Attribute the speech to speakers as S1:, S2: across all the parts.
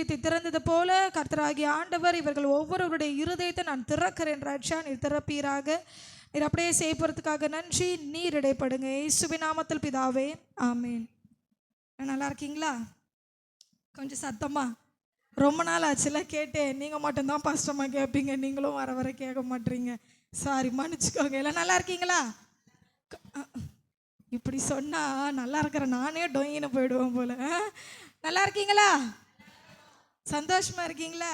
S1: இருதயத்தை திறந்தது போல கர்த்தராகிய ஆண்டவர் இவர்கள் ஒவ்வொருவருடைய இருதயத்தை நான் திறக்கிறேன் ராஜா, நீர் திறப்பீராக. நீர் அப்படியே செய்யப்படுறதுக்காக நன்றி. நீர் இடைப்படுங்க இயேசுவின் நாமத்தில் பிதாவே, ஆமேன். நல்லா இருக்கீங்களா? கொஞ்சம் சத்தமா. ரொம்ப நாள் ஆச்சுல கேட்டேன். நீங்கள் மட்டும்தான் பாஸ்டமாக கேட்பீங்க, நீங்களும் வர வர கேட்க மாட்டீங்க. சாரி, மன்னிச்சுக்கோங்க. எல்லாம் நல்லா இருக்கீங்களா? இப்படி சொன்னா நல்லா இருக்கிற நானே டொயின்னு போயிடுவேன் போல. நல்லா இருக்கீங்களா? சந்தோஷமா இருக்கீங்களா?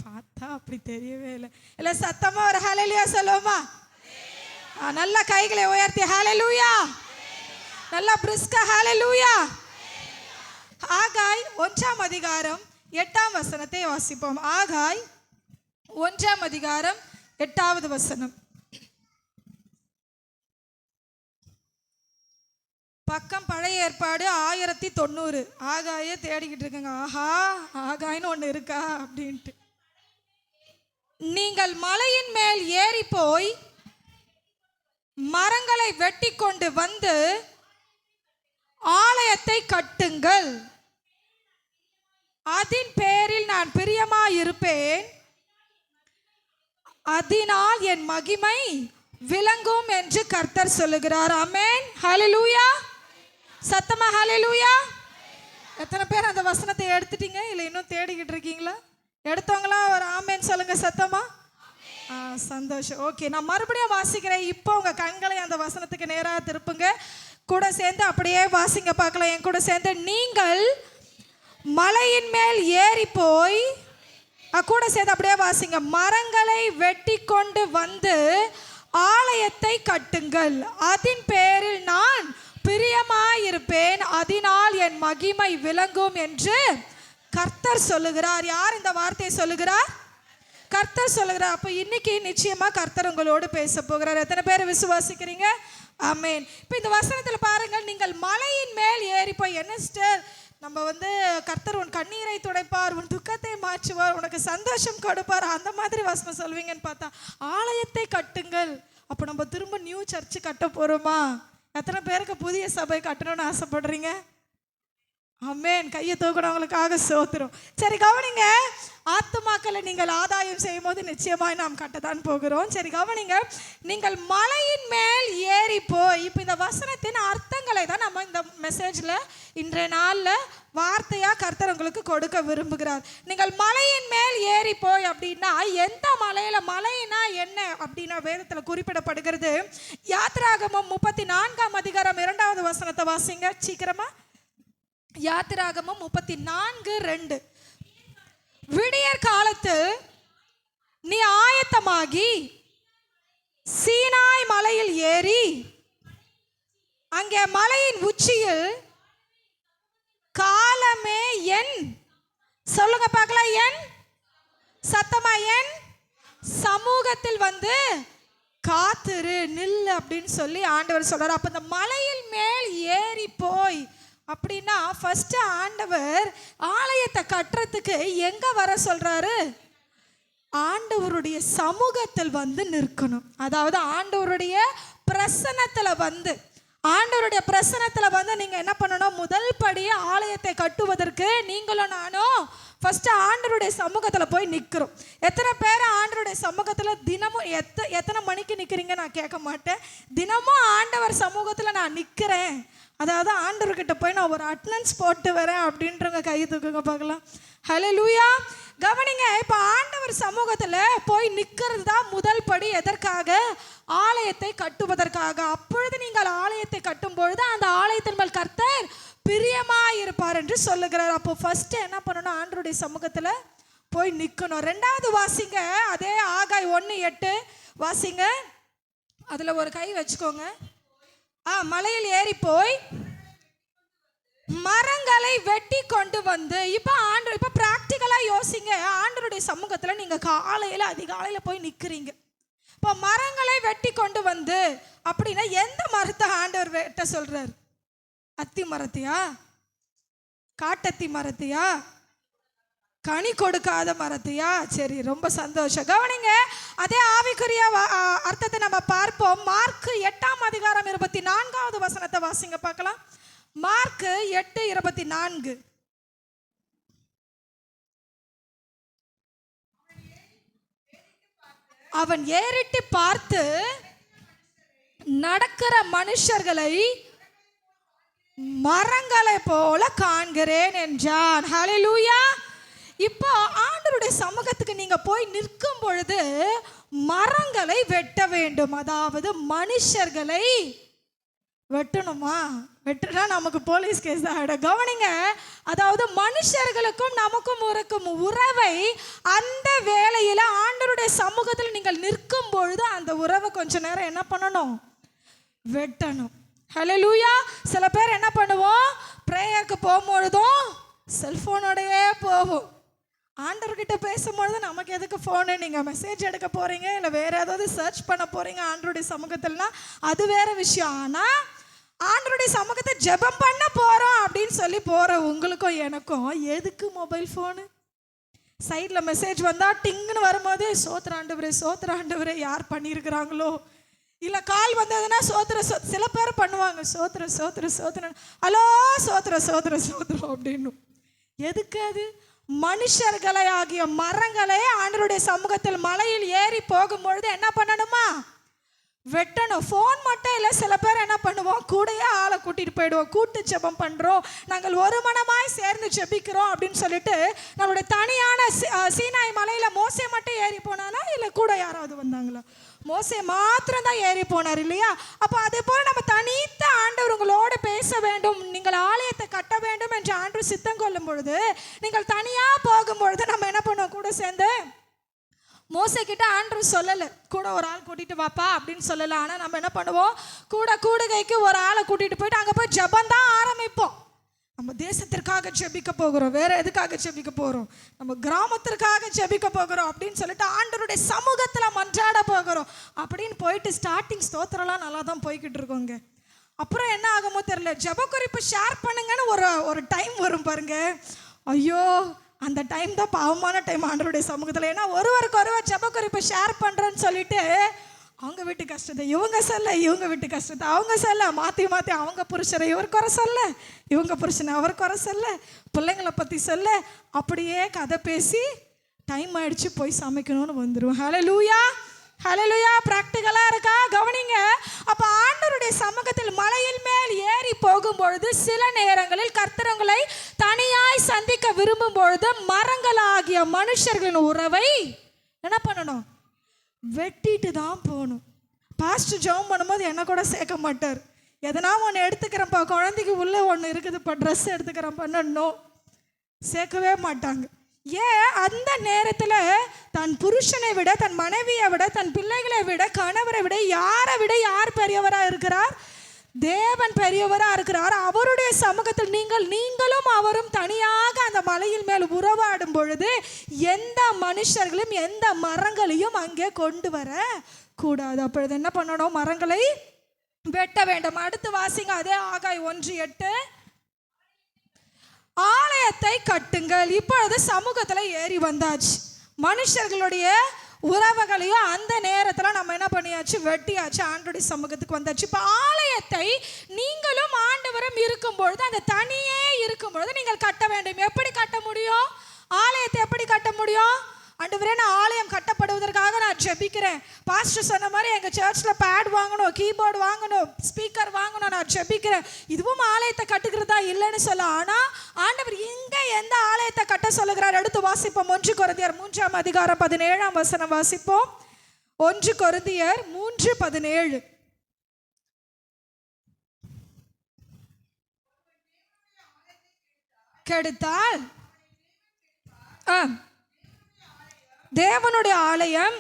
S1: பார்த்தா அப்படி தெரியவே இல்லை. இல்லை சத்தமா ஒரு ஹல்லேலூயா சொல்லுவோமா? நல்ல கைகளை உயர்த்தி ஹல்லேலூயா, நல்லா பிரிஸ்கா ஹல்லேலூயா. ஆகாய் 1ஆம் அதிகாரம் 8ஆம் வசனத்தை வாசிப்போம். ஆகாய் 1ஆம் அதிகாரம் 8வது வசனம். பக்கம் பழைய ஏற்பாடு 1090. ஆகாயே தேடிக்கிட்டு இருக்கங்க. ஆஹா, ஆகாய்னு ஒன்று இருக்கா அப்படின்ட்டு. நீங்கள் மலையின் மேல் ஏறி போய் மரங்களை வெட்டி கொண்டு வந்து ஆலயத்தை கட்டுங்கள், அதன் பேரில் நான் பிரியமாயிருப்பேன், அதனால் என் மகிமை விளங்கும் என்று கர்த்தர் சொல்லுகிறார். ஆமென். ஹல்லேலூயா. சத்தமா ஹல்லேலூயா. எத்தனை பேர் அந்த வசனத்தை எடுத்துட்டீங்க? இல்லை இன்னும் தேடிக்கிட்டு இருக்கீங்களா? எடுத்தவங்களாம் ஒரு ஆமேன் சொல்லுங்க சத்தமா. சந்தோஷம். ஓகே, நான் மறுபடியும் வாசிக்கிறேன். இப்போ உங்கள் கண்களை அந்த வசனத்துக்கு நேராக திருப்புங்க. கூட சேர்ந்து அப்படியே வாசிங்க பார்க்கலாம். என் கூட சேர்ந்து நீங்கள் மலையின் மேல் ஏறி போய், கூட சேர்ந்து அப்படியே வாசிங்க. மரங்களை வெட்டி கொண்டு வந்து ஆலயத்தை கட்டுங்கள், அதன் பேரில் நான் பிரியமாயிருப்பேன், அதனால் என் மகிமை விளங்கும் என்று கர்த்தர் சொல்லுகிறார். யார் இந்த வார்த்தையை சொல்லுகிறார்? கர்த்தர் சொல்லுகிறார். அப்போ இன்னைக்கு நிச்சயமா கர்த்தர் உங்களோடு பேச போகிறார். எத்தனை பேர் விசுவாசிக்கிறீங்க? ஆமென். இப்போ இந்த வசனத்தில் பாருங்கள், நீங்கள் மலையின் மேல் ஏறி போய், என்ன சிஸ்டர் நம்ம கர்த்தர் உன் கண்ணீரை துடைப்பார், உன் துக்கத்தை மாற்றுவார், உனக்கு சந்தோஷம் கொடுப்பார், அந்த மாதிரி வசனம் சொல்வீங்கன்னு பார்த்தா ஆலயத்தை கட்டுங்கள். அப்போ நம்ம திரும்ப நியூ சர்ச்சு கட்ட போகிறோமா? எத்தனை பேருக்கு புதிய சபை கட்டணும்னு ஆசைப்படுறீங்க? ஆமென். கையை தூக்குறவங்களுக்காக சோத்திரம். சரி கவனிங்க, ஆத்துமாக்களை நீங்கள் ஆதாயம் செய்யும் போது நிச்சயமாய் நாம் கட்டத்தான் போகிறோம். சரி கவனிங்க, நீங்கள் மலையின் மேல் ஏறி போய், இப்போ இந்த வசனத்தின் அர்த்தங்களை தான் நம்ம இந்த மெசேஜில் இன்றைய நாளில் வார்த்தையாக கர்த்தர் உங்களுக்கு கொடுக்க விரும்புகிறார். நீங்கள் மலையின் மேல் ஏறி போய் அப்படின்னா எந்த மலையில், மலைனா என்ன அப்படின்னா வேதத்தில் குறிப்பிடப்படுகிறது. யாத்திராகமம் 34ஆம் அதிகாரம் 2வது வசனத்தை வாசிங்க சீக்கிரமா. யாத்திராகமம் 34:2. விடியற் காலத்து நீ ஆயத்தமாகி சீனாய் மலையில் ஏறி அங்கே மலையின் உச்சியில் காலமே என், சொல்லுங்க பார்க்கலாம், என் சத்தமா, என் சமூகத்தில் காத்திரு, நில்லு அப்படின்னு சொல்லி ஆண்டவர் சொல்றார். அப்ப இந்த மலையில் மேல் ஏறி போய் அப்படின்னா ஃபர்ஸ்ட் ஆண்டவர் ஆலயத்தை கட்டுறதுக்கு எங்க வர சொல்றாரு? ஆண்டவருடைய சமூகத்தில் நிற்கணும். அதாவது ஆண்டவருடைய பிரசன்னத்தில் ஆண்டவருடைய பிரசன்னத்தில் நீங்க என்ன பண்ணணும்? முதல் படியே ஆலயத்தை கட்டுவதற்கு நீங்களும் நானும் ஃபர்ஸ்ட் ஆண்டவருடைய சமூகத்தில் போய் நிற்கிறோம். எத்தனை பேர் ஆண்டவருடைய சமூகத்தில் தினமும் எத்தனை மணிக்கு நிற்கிறீங்க நான் கேட்க மாட்டேன். தினமும் ஆண்டவர் சமூகத்தில் நான் நிற்கிறேன், அதாவது ஆண்டவர்கிட்ட போய் நான் ஒரு அட்டெண்டன்ஸ் போட்டு வரேன் அப்படின்றவங்க கை தூக்குங்க பார்க்கலாம். ஹல்லேலூயா. கவனிங்க, இப்போ ஆண்டவர் சமூகத்தில் போய் நிற்கிறது தான் முதல் படி. எதற்காக? ஆலயத்தை கட்டுவதற்காக. அப்பொழுது நீங்கள் ஆலயத்தை கட்டும் பொழுது அந்த ஆலயத்தின் மேல் கர்த்தர் பிரியமாயிருப்பார் என்று சொல்லுகிறார். அப்போ ஃபர்ஸ்ட் என்ன பண்ணணும்? ஆண்டவருடைய சமூகத்தில் போய் நிற்கணும். 2வது வாசிங்க, அதே ஆகாய் 1:8 வாசிங்க. அதில் ஒரு கை வச்சுக்கோங்க. மலையில் ஏறி போய் மரங்களை வெட்டி கொண்டு வந்து, இப்போ பிராக்டிக்கலா யோசிங்க. ஆண்டவருடைய சமூகத்தில் நீங்க காலையில் அதிகாலையில் போய் நிற்கிறீங்க. இப்போ மரங்களை வெட்டி கொண்டு வந்து அப்படின்னா எந்த மரத்தை ஆண்டவர் வெட்ட சொல்றார்? அத்தி மரத்தையா? காட்டத்தி மரத்தையா? கனி கொடுக்காத மரத்தையா? சரி, ரொம்ப சந்தோஷம். கவனிங்க, அதே ஆவிக்குரிய அர்த்தத்தை நம்ம பார்ப்போம். மார்க் 8ஆம் அதிகாரம் 24வது வசனத்தை வாசிங்க பார்க்கலாம். மார்க் 8:24. அவன் ஏறிட்டு பார்த்து நடக்கிற மனுஷர்களை மரங்களை போல காண்கிறேன் என்றான். ஹல்லேலூயா. இப்போ ஆண்டவருடைய சமூகத்துக்கு நீங்க போய் நிற்கும் பொழுது மரங்களை வெட்ட வேண்டும். அதாவது மனுஷர்களை வெட்டணுமா? வெட்டுனா நமக்கு போலீஸ் கேஸ் தான் ஆகிடும். கவனிங்க, அதாவது மனுஷர்களுக்கும் நமக்கும் இருக்கும் உறவை அந்த வேளையில் ஆண்டவருடைய சமூகத்தில் நீங்கள் நிற்கும் பொழுது அந்த உறவை கொஞ்ச நேரம் என்ன பண்ணணும்? வெட்டணும். ஹல்லேலூயா. சில பேர் என்ன பண்ணுவோம், ப்ரேயருக்கு போகும்பொழுதும் செல்ஃபோனோடையே போவோம். ஆண்டவர்கிட்ட பேசும்பொழுது நமக்கு எதுக்கு ஃபோனு? நீங்கள் மெசேஜ் எடுக்க போகிறீங்க, இல்லை வேறு ஏதாவது சர்ச் பண்ண போகிறீங்க ஆண்டவருடைய சமூகத்தில்னா அது வேறு விஷயம். ஆனால் ஆண்டவருடைய சமூகத்தை ஜெபம் பண்ண போகிறோம் அப்படின்னு சொல்லி போகிற உங்களுக்கும் எனக்கும் எதுக்கு மொபைல் ஃபோனு? சைடில் மெசேஜ் வந்தால் டிங்குன்னு வரும்போது சோத்திர ஆண்டவரே யார் பண்ணியிருக்கிறாங்களோ, இல்லை கால் வந்ததுன்னா சில பேர் பண்ணுவாங்க சோத்திர ஹலோ சோத்திரம் அப்படின்னு. எதுக்கு அது? மனுஷர்களை ஆகிய மரங்களை ஆண்டவருடைய சமூகத்தில் மலையில் ஏறி போகும்பொழுது என்ன பண்ணணுமா? வெட்டணும். ஃபோன் மட்டும் இல்லை, சில பேர் என்ன பண்ணுவோம், கூடையே ஆளை கூட்டிகிட்டு போயிடுவோம். கூட்டு ஜெபம் பண்ணுறோம், நாங்கள் ஒரு மனமாய் சேர்ந்து ஜெபிக்கிறோம் அப்படின்னு சொல்லிட்டு நம்மளுடைய தனியான சீனாய் மலையில் மோசே மட்டும் ஏறி போனானா, இல்லை கூட யாராவது வந்தாங்களா? மோசே மாத்திரம் தான் ஏறி போனார் இல்லையா? அப்போ அதே போல் நம்ம தனித்த ஆண்டவர் உங்களோடு பேச வேண்டும், நீங்கள் ஆலயத்தை கட்ட வேண்டும் என்று ஆண்டவர் சித்தம் கொள்ளும் பொழுது, நீங்கள் தனியாக போகும்பொழுது நம்ம என்ன பண்ணுவோம்? கூட சேர்ந்து மோசே கிட்ட ஆண்டவர் சொல்லலை, கூட ஒரு ஆள் கூட்டிகிட்டு வாப்பா அப்படின்னு சொல்லலை. ஆனால் நம்ம என்ன பண்ணுவோம், கூடுகைக்கு ஒரு ஆளை கூட்டிகிட்டு போயிட்டு அங்கே போய் ஜெபம் தான் ஆரம்பிப்போம். நம்ம தேசத்திற்காக ஜெபிக்க போகிறோம், வேற எதுக்காக ஜெபிக்க போகிறோம், நம்ம கிராமத்திற்காக ஜெபிக்க போகிறோம் அப்படின்னு சொல்லிட்டு ஆண்டவருடைய சமூகத்தில் மன்றாட போகிறோம் அப்படின்னு போயிட்டு ஸ்டார்டிங் ஸ்தோத்திரம்லாம் நல்லா தான் போய்கிட்டு இருக்கோங்க. அப்புறம் என்ன ஆகுமோ தெரியல, ஜெப குறிப்பு ஷேர் பண்ணுங்கன்னு ஒரு டைம் வரும் பாருங்க. ஐயோ, அந்த டைம் தான் பாவமான டைம் ஆண்டவருடைய சமூகத்தில். ஏன்னா ஒருவருக்கு ஒருவர் ஜெப குறிப்பு ஷேர் பண்ணுறேன்னு சொல்லிட்டு அவங்க வீட்டு கஷ்டத்தை இவங்க சொல்ல, இவங்க வீட்டு கஷ்டத்தை அவங்க சொல்ல, மாற்றி அவங்க புருஷரை இவர் குறை சொல்ல, இவங்க புருஷனை அவர் குறை சொல்ல, பிள்ளைங்களை பற்றி சொல்ல, அப்படியே கதை பேசி டைம் ஆயிடுச்சு போய் சமைக்கணும்னு வந்துடும். ஹல்லேலூயா. ப்ராக்டிக்கலாக இருக்கா? கவனிங்க. அப்போ ஆண்டவருடைய சமூகத்தில் மலையின் மேல் ஏறி போகும்பொழுது சில நேரங்களில் கர்த்தரங்களை தனியாய் சந்திக்க விரும்பும் பொழுது மரங்களாகிய மனுஷர்களின் உறவை என்ன பண்ணணும்? வெட்டிட்டு தான் போகணும். பாஸ்டர் ஜெபம் பண்ணும்போது என்ன கூட சேர்க்க மாட்டார். எதனா ஒன்று எடுத்துக்கிறேன்ப்பா, குழந்தைக்கு உள்ளே ஒன்று இருக்குதுப்பா, ட்ரெஸ் எடுத்துக்கிறேன்ப்பா, இன்னும் சேர்க்கவே மாட்டாங்க. ஏன்? அந்த நேரத்தில் தன் புருஷனை விட, தன் மனைவியை விட, தன் பிள்ளைகளை விட, கணவரை விட, யாரை விட யார் பெரியவராக இருக்கிறார்? தேவன் பெரியவராக இருக்கிறார். அவருடைய சமூகத்தில் நீங்களும் அவரும் தனியாக அந்த மலையில் மேல் உறவாடும் பொழுது எந்த மனுஷர்களும் எந்த மரங்களையும் அங்கே கொண்டு வர கூடாது. அப்பொழுது என்ன பண்ணணும்? மரங்களை வெட்ட வேண்டும். அடுத்து வாசிங்க, அதே ஆகாய் 1:8. ஆலயத்தை கட்டுங்கள். இப்பொழுது சமூகத்தில் ஏறி வந்தாச்சு. மனுஷர்களுடைய உறவுகளையும் அந்த நேரத்தில் நம்ம என்ன பண்ணியாச்சு? வெட்டியாச்சு. ஆண்டவருடைய சமூகத்துக்கு வந்தாச்சு. இப்போ ஆலயத்தை நீங்களும் ஆண்டவரும் இருக்கும் பொழுது, அந்த தனியே இருக்கும் பொழுது நீங்கள் கட்ட வேண்டும். எப்படி கட்ட முடியும்? ஆலயத்தை எப்படி கட்ட முடியும்? ஆண்டவரே, நான் ஆலயம் கட்டப்படுவதற்காக நான் ஜெபிக்கிறேன். பாஸ்டர் சொன்ன மாதிரி எங்கள் சர்ச்சில் பேட் வாங்கணும், கீபோர்டு வாங்கணும், ஸ்பீக்கர் வாங்கணும், நான் ஜெபிக்கிறேன். இதுவும் ஆலயத்தை கட்டுக்கிறதா இல்லைன்னு சொல்ல. ஆனால் ஆண்டவர் இங்கே எந்த ஆலயத்தை கட்ட சொல்லுகிறார்? எடுத்து வாசிப்போம். 1 கொரிந்தியர் 3:17 வாசிப்போம். 1 கொரிந்தியர் 3:17. கெடுத்தால் தேவனுடைய ஆலயம்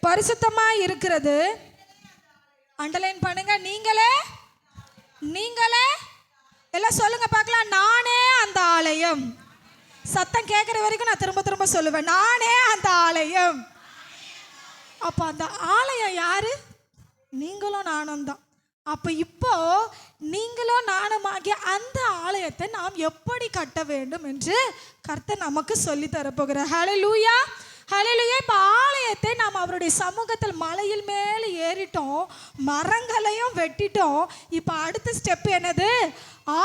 S1: பரிசுத்தமாய் இருக்கிறது. அண்டர்லைன் பண்ணுங்க. நீங்களே எல்லாம் சொல்லுங்க பார்க்கலாம். நானே அந்த ஆலயம். சத்தம் கேட்குற வரைக்கும் நான் திரும்ப சொல்லுவேன், நானே அந்த ஆலயம். அப்போ அந்த ஆலயம் யாரு? நீங்களும் நானும் தான். அப்போ இப்போ நீங்களும் நானுமாகிய அந்த ஆலயத்தை நாம் எப்படி கட்ட வேண்டும் என்று கர்த்தர் நமக்கு சொல்லி தரப்போகிறார். ஹல்லேலூயா. இப்போ ஆலயத்தை நாம் அவருடைய சமூகத்தில் மலையில் மேலே ஏறிட்டோம், மரங்களையும் வெட்டிட்டோம். இப்போ அடுத்த ஸ்டெப் என்னது?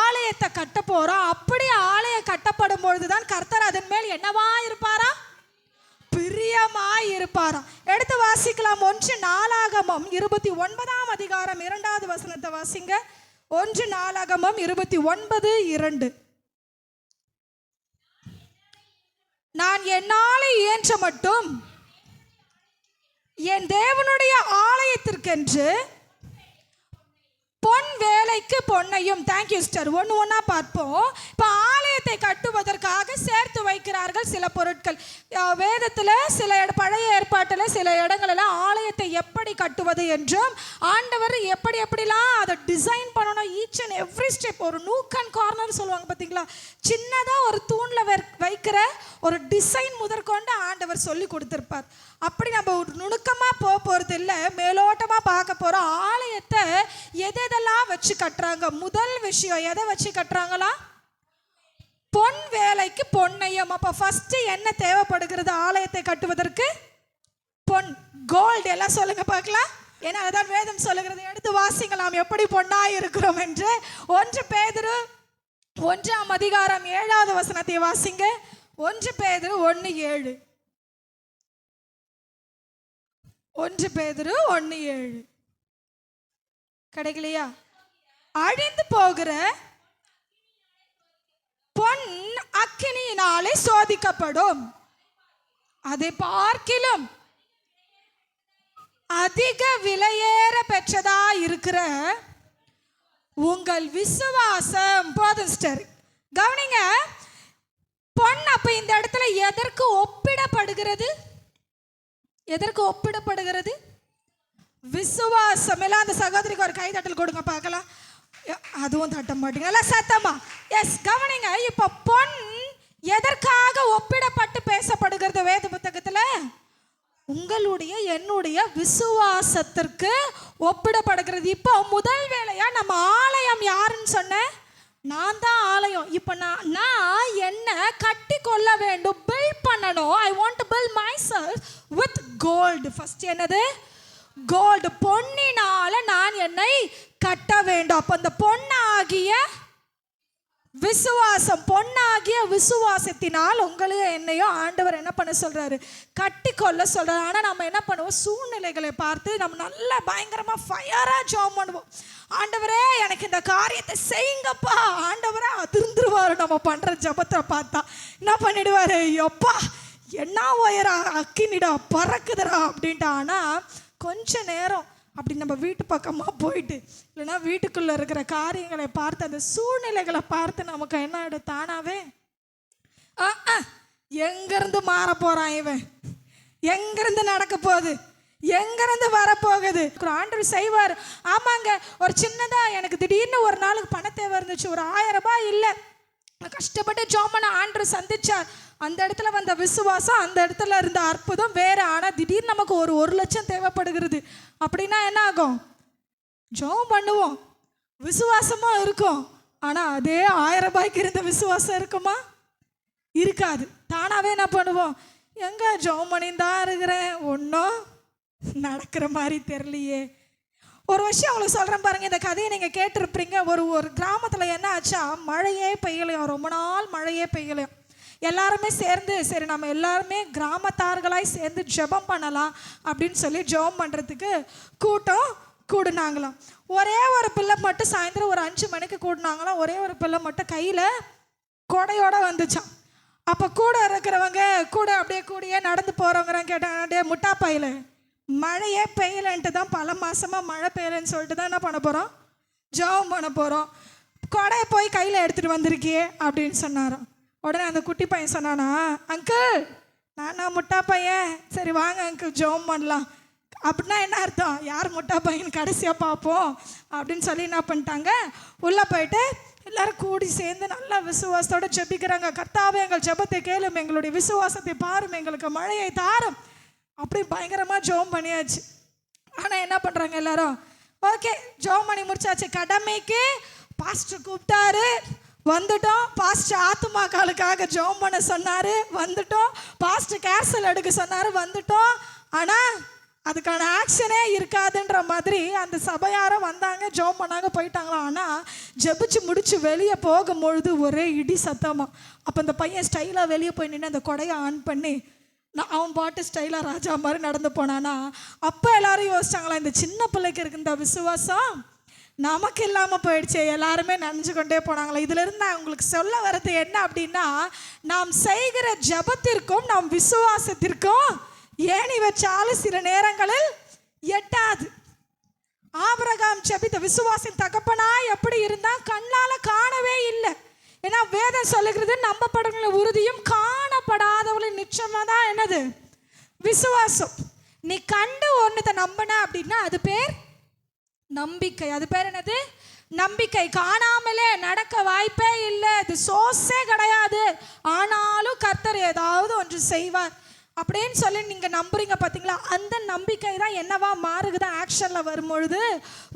S1: ஆலயத்தை கட்ட போகிறோம். அப்படி ஆலயம் கட்டப்படும் பொழுது தான் கர்த்தர் அதன் மேல் என்னவா இருப்பாரா? பிரிய பிரியமாய் இருப்பாராம். எடுத்து வாசிக்கலாம். 1 நாளாகமம் 29ஆம் அதிகாரம் 2வது வசனத்தை வாசிங்க. 1 நாளாகமம் 29:2. நான் என்னாலே இயன்ற மட்டும் என் தேவனுடைய ஆலயத்திற்கென்று பொன் வேலைக்கு பொன்னையும். Thank you sister. ஒன்னா பார்ப்போம். இப்போ ஆலயத்தை கட்டுவதற்காக சேர்த்து வைக்கிறார்கள் சில பொருட்கள். வேதத்தில் சில பழைய ஏற்பாட்டில் சில இடங்களெல்லாம் ஆலயத்தை எப்படி கட்டுவது என்றும் ஆண்டவர் எப்படிலாம் அதை டிசைன் பண்ணணும், ஈச் அண்ட் எவ்ரி ஸ்டெப். ஒரு நூக் அண்ட் கார்னர் சொல்லுவாங்க பார்த்தீங்களா, சின்னதாக ஒரு தூணில் வைக்கிற ஒரு டிசைன் முதற்கொண்டு ஆண்டவர் சொல்லி கொடுத்துருப்பார். அப்படி நம்ம ஒரு நுணுக்கமாக போகிறது இல்லை, மேலோட்டமாக பார்க்க போகிறோம். ஆலயத்தை எதெல்லாம் வச்சு கட்டுறாங்க? முதல் விஷயம் எதை வச்சு கட்டுறாங்களா? பொன் வேலைக்கு பொன்னையும். அப்போ ஃபர்ஸ்ட் என்ன தேவைப்படுகிறது ஆலயத்தை கட்டுவதற்கு? பொன், கோல்டு. எல்லாம் சொல்லுங்க பார்க்கலாம். ஏன்னா அதுதான் வேதம் சொல்லுகிறது. எடுத்து வாசிக்கலாம் எப்படி பொன்னாய் இருக்கிறோம் என்று. 1 பேதுரு 1ஆம் அதிகாரம் 7வது வசனத்தை வாசிங்க. 1 பேதுரு 1:7. 1 பேதுரு 1:7 கிடைக்கலையா? அழிந்து போகிற பொன் அக்கினியினாலே சோதிக்கப்படும், அதை பார்க்கிலும் அதிக விலையேற பெற்றதா இருக்கிற உங்கள் விசுவாசம். போதும் சிஸ்டர், கவனிங்க. பொன் அப்ப இந்த இடத்துல எதற்கு ஒப்பிடப்படுகிறது? எதற்கு ஒப்பிடப்படுகிறது? விசுவாசம். எல்லாம் அந்த சகோதரிக்கு ஒரு கைதட்டல் கொடுங்க பார்க்கலாம். அதுவும் தட்ட மாட்டீங்க, எல்லாம் சத்தமா. எஸ், கவனிங்க. இப்ப பொன் எதற்காக ஒப்பிடப்பட்டு பேசப்படுகிறது வேத புத்தகத்துல? உங்களுடைய என்னுடைய விசுவாசத்திற்கு ஒப்பிடப்படுகிறது. இப்போ முதல் வேலையா நம்ம ஆலயம் யாருன்னு சொன்னேன்? நான் தான் ஆலயம். இப்போ நான் என்ன கட்டி கொள்ள வேண்டும், பில்ட் பண்ணணும். I want to build myself with gold. First என்னது? கோல்டு. பொன்னினால நான் என்னை கட்ட வேண்டும். அப்போ அந்த பொன்னாகிய விசுவாசம், பொன்னாகிய விசுவாசத்தினால் உங்களையும் என்னையும் ஆண்டவர் என்ன பண்ண சொல்றாரு? கட்டி கொள்ள சொல்றாரு. ஆனால் நம்ம என்ன பண்ணுவோம்? சூழ்நிலைகளை பார்த்து நம்ம நல்லா பயங்கரமா ஃபயரா ஜெபம் பண்ணுவோம். ஆண்டவரே எனக்கு இந்த காரியத்தை செய்யுங்கப்பா. ஆண்டவரே அதிர்ந்துருவாரு நம்ம பண்ற ஜெபத்தை பார்த்தா. என்ன பண்ணிடுவாரு? எப்பா என்ன உயரா அக்கினிடா பறக்குதுடா அப்படின்ட்டு. ஆனால் கொஞ்ச நேரம் அப்படி நம்ம வீட்டு பக்கமாக போயிட்டு, இல்லைன்னா வீட்டுக்குள்ளே இருக்கிற காரியங்களை பார்த்து, அந்த சூழ்நிலைகளை பார்த்து நமக்கு என்ன ஆகிடும்? தானாவே எங்கேருந்து மாற போகிறான் இவன், எங்கேருந்து நடக்க போகுது, எங்கேருந்து வரப்போகுது, ஆண்டவர் செய்வார். ஆமாங்க, ஒரு சின்னதாக எனக்கு திடீர்னு ஒரு நாளுக்கு பண தேவை இருந்துச்சு. ஒரு 1000 ரூபாய் இல்லை, கஷ்டப்பட்டு ஜோமனை ஆண்டவர் சந்திச்சார். அந்த இடத்துல வந்த விசுவாசம், அந்த இடத்துல இருந்த அற்புதம் வேற. ஆனால் திடீர்னு நமக்கு ஒரு 1 லட்சம் தேவைப்படுகிறது அப்படின்னா என்ன ஆகும்? ஜெபம் பண்ணுவோம், விசுவாசமாக இருக்கும். ஆனால் அதே 1000 ரூபாய்க்கு இருந்த விசுவாசம் இருக்குமா? இருக்காது. தானாகவே என்ன பண்ணுவோம்? எங்கே ஜெபம் பண்ணிதான் இருக்கிறேன், ஒன்றும் நடக்கிற மாதிரி தெரியலையே. ஒரு விஷயம் உங்களுக்கு சொல்கிறேன் பாருங்கள். இந்த கதையை நீங்கள் கேட்டிருப்பீங்க. ஒரு கிராமத்தில் என்ன ஆச்சா, மழையே பெய்யலையும், ரொம்ப நாள் மழையே பெய்யலையும். எல்லாருமே சேர்ந்து, சரி நம்ம எல்லாருமே கிராமத்தார்களாய் சேர்ந்து ஜெபம் பண்ணலாம் அப்படின்னு சொல்லி ஜெபம் பண்ணுறதுக்கு கூட்டம் கூடுனாங்களாம். ஒரே ஒரு பிள்ளை மட்டும் சாயந்தரம் ஒரு 5 மணிக்கு கூடினாங்களாம். ஒரே ஒரு பிள்ளை மட்டும் கையில் கொடையோடு வந்துச்சான். அப்போ கூட இருக்கிறவங்க கூட அப்படியே கூடியே நடந்து போகிறவங்கிறாங்க. கேட்டாங்க, அப்படியே முட்டாப்பாயில் மழையே பெய்யலன்ட்டு தான், பல மாதமாக மழை பெய்யலைன்னு சொல்லிட்டு தான் என்ன பண்ண போகிறோம்? ஜெபம் பண்ண போகிறோம். கொடையை போய் கையில் எடுத்துகிட்டு வந்திருக்கியே அப்படின்னு சொன்னாராம். உடனே அந்த குட்டி பையன் சொன்னானா, அங்கிள் நானா முட்டா பையன், சரி வாங்க அங்கிள் ஜெபம் பண்ணலாம். அப்படின்னா என்ன அர்த்தம்? யார் முட்டா பையன் கடைசியாக பார்ப்போம் அப்படின்னு சொல்லி என்ன பண்ணிட்டாங்க, உள்ளே போயிட்டு எல்லாரும் கூடி சேர்ந்து நல்லா விசுவாசத்தோடு ஜெபிக்கிறாங்க. கர்த்தாவே எங்கள் ஜெபத்தை கேளும், எங்களுடைய விசுவாசத்தை பாரும், எங்களுக்கு மழையை தாரும். அப்படி பயங்கரமாக ஜெபம் பண்ணியாச்சு. ஆனால் என்ன பண்ணுறாங்க எல்லாரும்? ஓகே ஜெபம் பண்ணி முடிச்சாச்சு. கடமைக்கு பாஸ்டர் கூப்பிட்டாரு, வந்துட்டோம். பாஸ்டர் ஆத்துமாக்களுக்காக ஜெபம் பண்ண சொன்னார், வந்துட்டோம். பாஸ்டர் கேர்சல் எடுக்க சொன்னார், வந்துட்டோம். ஆனால் அதுக்கான ஆக்ஷனே இருக்காதுன்ற மாதிரி அந்த சபையாரும் வந்தாங்க, ஜெபம் பண்ணாங்க, போயிட்டாங்களாம். ஆனால் ஜெபிச்சு முடிச்சு வெளியே போகும்பொழுது ஒரே இடி சத்தமாக. அப்போ அந்த பையன் ஸ்டைலாக வெளியே போய் நின்று அந்த கொடையை ஆன் பண்ணி, அவன் பாட்டு ஸ்டைலாக ராஜா மாதிரி நடந்து போனானா, அப்போ எல்லாரும் யோசிச்சாங்களா, இந்த சின்ன பிள்ளைக்கு இருக்கு இந்த விசுவாசம் நமக்கு இல்லாமல் போயிடுச்சு. எல்லாருமே நினைஞ்சு கொண்டே போனாங்களா. இதிலிருந்து நான் உங்களுக்கு சொல்ல வர்றது என்ன அப்படின்னா, நாம் செய்கிற ஜபத்திற்கும் நாம் விசுவாசத்திற்கும் ஏணி வச்சாலும் சில நேரங்களில் எட்டாது. ஆபிரகாம் ஜெபித்த விசுவாசின் தகப்பனா எப்படி இருந்தா கண்ணால காணவே இல்லை. ஏன்னா வேதம் சொல்லுகிறது நம்பப்படுகிற உறுதியும் காணப்படாதவளின் நிச்சயமா தான் என்னது விசுவாசம். நீ கண்டு ஒன்னதை நம்பின அப்படின்னா அது பேர் நம்பிக்கை. அது பேர் என்னது நம்பிக்கை. காணாமலே நடக்க வாய்ப்பே இல்லை, அது சோர்ஸே கிடையாது. ஆனாலும் கர்த்தர் ஏதாவது ஒன்று செய்வார் அப்படின்னு சொல்லி நீங்கள் நம்புறீங்க பார்த்தீங்களா, அந்த நம்பிக்கை தான் என்னவா மாறுகிறது, ஆக்ஷனில் வரும்பொழுது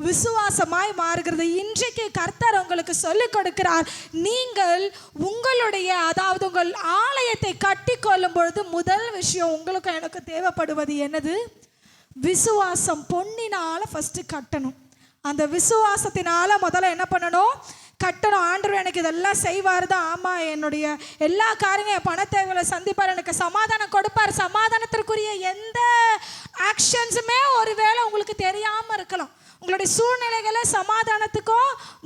S1: விசுவாசமாய் மாறுகிறது. இன்றைக்கு கர்த்தர் உங்களுக்கு சொல்லிக் கொடுக்கிறார், நீங்கள் உங்களுடைய அதாவது உங்கள் ஆலயத்தை கட்டி கொள்ளும் பொழுது முதல் விஷயம் உங்களுக்கு எனக்கு தேவைப்படுவது என்னது, விசுவாசம். பொன்னினால ஃபஸ்ட்டு கட்டணும். அந்த விசுவாசத்தினால முதல்ல என்ன பண்ணணும், கட்டணும். ஆண்டவர் எனக்கு இதெல்லாம் செய்வார் தான். ஆமாம், என்னுடைய எல்லா காரியங்களும் என் பண தேவைகளை சந்திப்பார், எனக்கு சமாதானம் கொடுப்பார். சமாதானத்திற்குரிய எந்த ஆக்ஷன்ஸுமே ஒருவேளை உங்களுக்கு தெரியாமல் இருக்கலாம். உங்களுடைய சூழ்நிலைகளை சமாதானத்துக்கோ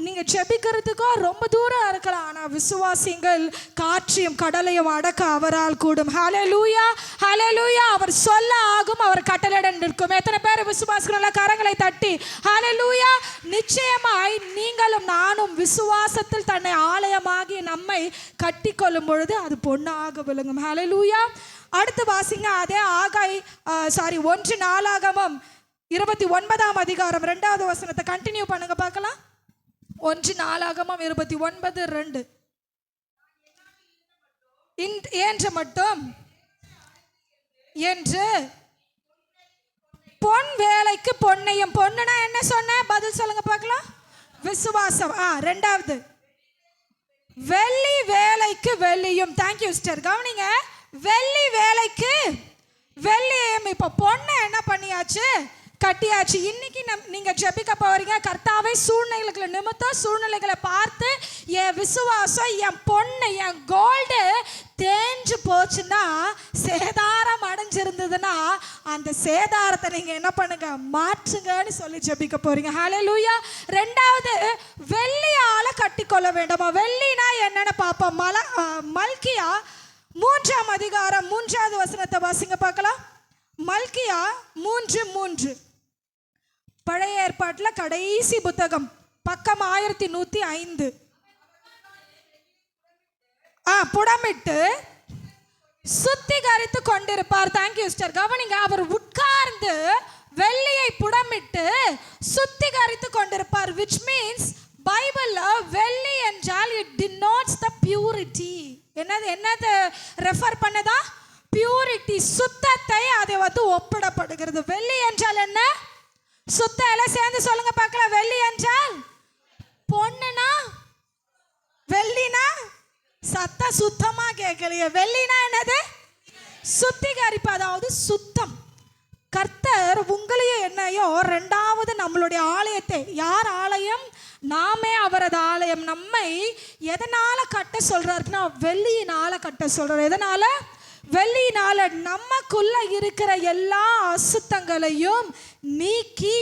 S1: நீங்கள் ஜெபிக்கிறதுக்கோ ரொம்ப தூரம் இருக்கலாம். ஆனால் விசுவாசிங்கள் காற்றையும் கடலையும் அடக்க அவரால் கூடும். ஹல்லேலூயா, ஹல்லேலூயா. அவர் சொல்ல ஆகும், அவர் கட்டளையிட நிற்கும். எத்தனை பேர் விசுவாசிகள கரங்களை தட்டி ஹல்லேலூயா. நிச்சயமாய் நீங்களும் நானும் விசுவாசத்தில் தன்னை ஆலயமாகி நம்மை கட்டி கொள்ளும் பொழுது அது பொன்னாக விளங்கும். ஹல்லேலூயா. அடுத்து வாசிங்க, அதே ஆகாய் 1 நாளாகமம் 29ஆம் அதிகாரம் 2வது வசனத்தை கண்டினியூ பண்ணுங்க பார்க்கலாம். 1 நாளாகமம் 29:2. ஏன்ற மட்டும் என்று பொன் வேலைக்கு பொன்னையும். பொண்ணுனா என்ன சொன்ன, பதில் சொல்லுங்க பார்க்கலாம். விசுவாசம். 2வது வெள்ளி வேலைக்கு வெள்ளியும். Thank you sister. கவனிங்க, வெள்ளி வேலைக்கு வெள்ளியும். இப்போ பொண்ணை என்ன பண்ணியாச்சு, கட்டியாச்சு. இன்னைக்கு நீங்க ஜெபிக்க போறீங்க, கர்த்தாவே சூழ்நிலைகளை நிமித்தம் சூழ்நிலைகளை பார்த்து என் விசுவாசம், என் பொண்ணு, என் கோல்டு தேஞ்சு போச்சுன்னா, சேதாரம் அடைஞ்சிருந்ததுன்னா அந்த சேதாரத்தை நீங்க என்ன பண்ணுங்க, மாற்றுங்கன்னு சொல்லி ஜெபிக்க போறீங்க. ஹல்லேலூயா. 2வது வெள்ளியால கட்டிக்கொள்ள வேண்டாமா. வெள்ளினா என்னன்னு பார்ப்போம். மல்கியா 3ஆம் அதிகாரம் 3வது வசனத்தை வாசிங்க பார்க்கலாம். மல்கியா 3:3. பழைய ஏற்பாட்டில் கடைசி புத்தகம், பக்கம் 1105. புடமிட்டு சுத்திகரித்து கொண்டிருப்பார். Thank you sister. கவனிங்க, அவர் உட்கார்ந்து வெள்ளியை புடமிட்டு சுத்திகரித்து கொண்டிருப்பார். which means பைபிள்ல வெள்ளி என்றால் it denotes the purity. என்னது ரெஃபர் பண்ணதா, பியூரிட்டி, சுத்தத்தை அதை ஒப்பிடப்படுகிறது. வெள்ளி என்றால் என்ன, சுத்தம். எல்லாம் சேர்ந்து சொல்லுங்க பார்க்கலாம். வெள்ளி என்றால் பொண்ணுனா, வெள்ளினா சத்த சுத்தமா கேட்கலையே. வெள்ளினா என்னது, சுத்திகரிப்பு, அதாவது சுத்தம். கர்த்தர் உங்களையும் என்னையோ 2வது நம்மளுடைய ஆலயத்தை, யார் ஆலயம், நாமே அவரது ஆலயம். நம்மை எதனால கட்ட சொல்றாருன்னா வெள்ளியினால கட்ட சொல்றாரு. எதனால, வெள்ளியினால. நமக்குள்ள இருக்கிற எல்லா அசுத்தங்களையும் நீக்கி